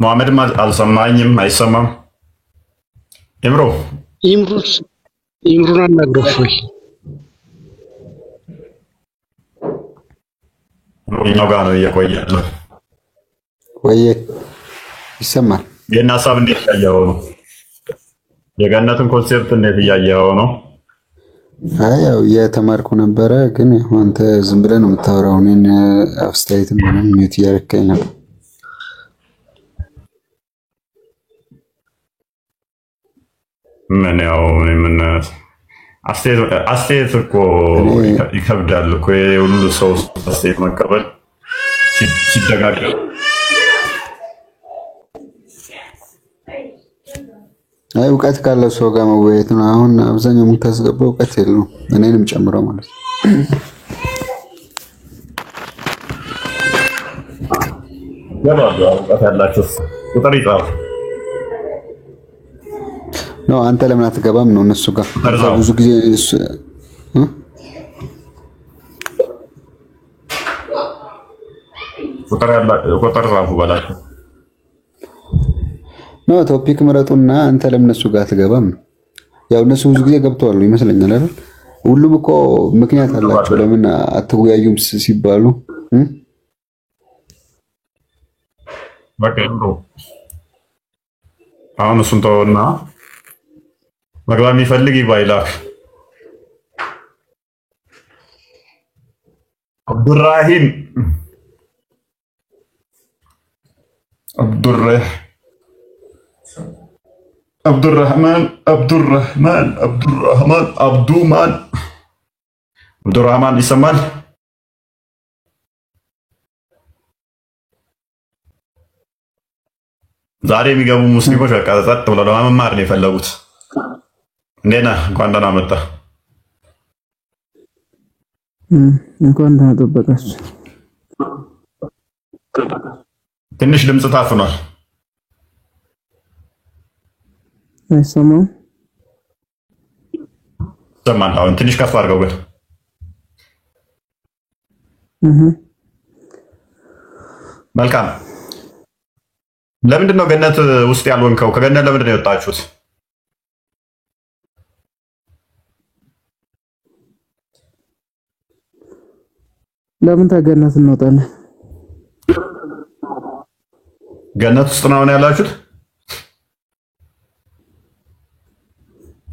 ሙሐመድም አልሰማኝም። አይሰማም። ኢምሩን አናግረው እኛው ጋር ነው እየቆየ ያለው። ወይ ይሰማል። የእነ ሀሳብ እንዴት እያየኸው ነው? የገነትን ኮንሴፕት እንዴት እያየኸው ነው? አይ ያው እየተማርኩ ነበረ፣ ግን አንተ ዝም ብለህ ነው የምታወራው። እኔን አስተያየትም ምንም ሚውት እያደረከኝ ነበር። ምን ያው ምን አስተያየት እኮ ይከብዳል እኮ የሁሉ ሰው አስተያየት መቀበል ሲደጋገም። አይ እውቀት ካለው ሰው ጋር መወያየት ነው። አሁን አብዛኛው የምታስገባው እውቀት የለውም፣ እኔንም ጨምሮ ማለት ነው። እውቀት ያላቸው ቁጥር ይጻፍ ነው። አንተ ለምን አትገባም ነው እነሱ ጋር ብዙ ጊዜ ቁጥር ጻፉ በላቸው ነው። ቶፒክ ምረጡና አንተ ለምን እነሱ ጋር አትገባም ነው። ያው እነሱ ብዙ ጊዜ ገብተዋል ይመስለኛል አይደል? ሁሉም እኮ ምክንያት አላቸው ለምን አትወያዩም ሲባሉ በቃ አሁን እሱን ተውና መግባት የሚፈልግ ይባይላክ። አብዱራህማን ይሰማል? ዛሬ የሚገቡ ሙስሊሞች በቃ ጸጥ ብለው ለመማር ነው የፈለጉት። እንዴት ነህ? እንኳን ደህና መጣህ። እንኳን ደህና ጠበቃችሁ። ትንሽ ድምፅ ታፍኗል። አይሰማም? ይሰማል። አሁን ትንሽ ከፍ አድርገው ግን መልካም። ለምንድን ነው ገነት ውስጥ ያልሆንከው? ከገነት ለምንድን ነው የወጣችሁት? ለምን ተገነት እንወጣለን? ገነት ውስጥ ነው ያላችሁት?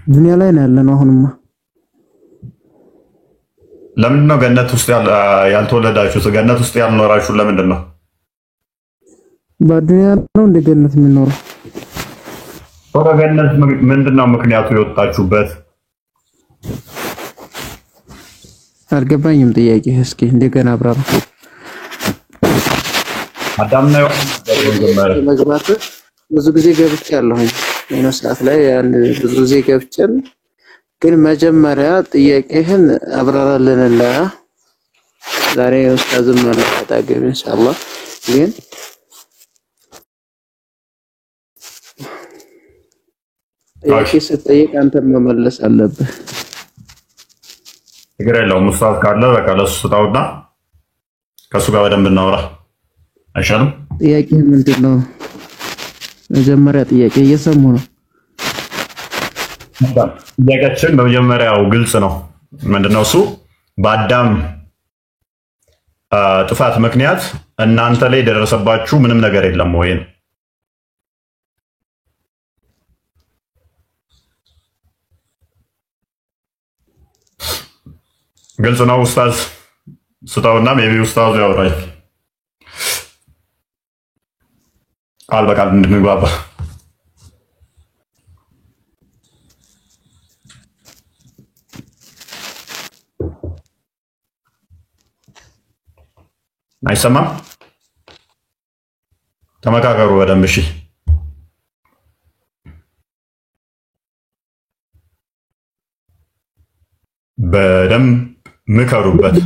ዱንያ ላይ ነው ያለነው አሁንማ። ለምንድን ነው ገነት ውስጥ ያልተወለዳችሁት? ገነት ውስጥ ያልኖራችሁ ለምንድን ነው? በዱንያ ነው እንደ ገነት የምንኖረው። ወደ ገነት ምንድን ነው ምክንያቱ የወጣችሁበት? አልገባኝም ጥያቄ እስኪ እንደገና አብራራ። አዳምና መግባት ብዙ ጊዜ ገብቻለሁኝ የሆነ ሰዓት ላይ ብዙ ጊዜ ገብቻለሁ። ግን መጀመሪያ ጥያቄህን አብራራልንና ዛሬ ኡስታዝም አላጣገብ ኢንሻአላህ። ግን ጥያቄ ስትጠይቅ አንተ መመለስ አለብህ። ችግር የለውም። ኡስታዝ ካለ በቃ ለሱ ስጣውና ከሱ ጋር በደንብ እናወራ አይሻልም? ጥያቄ ምንድነው? መጀመሪያ ጥያቄ እየሰሙ ነው። ጥያቄያችን በመጀመሪያው ግልጽ ነው። ምንድነው እሱ? በአዳም ጥፋት ምክንያት እናንተ ላይ የደረሰባችሁ ምንም ነገር የለም ወይ ነው። ግልጽ ነው። ኡስታዝ ስጣውና ሜቢ ኡስታዙ ያወራል ቃል በቃል እንድንግባባ። አይሰማም? ተመካከሩ በደንብ እሺ። በደንብ ምከሩበት።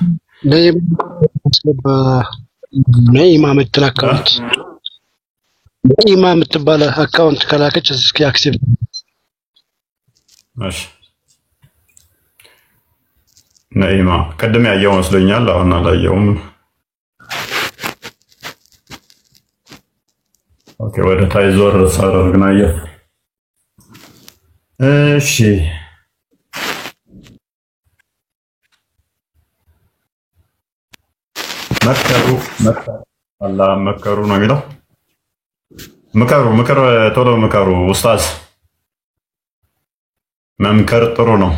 ነይማ የምትል አካውንት ነይማ የምትባል አካውንት ከላከች እስኪ አክሴፕት። እሺ ነይማ ቅድም ያየው መስሎኛል፣ አሁን አላየውም። ኦኬ ወደ ታይ ዞር ሳደርግ ነው አየሁ። እሺ መከሩ አላህ መከሩ ነው የሚለው። ምከሩ ቶሎ ምከሩ ኡስታዝ። መምከር ጥሩ ነው።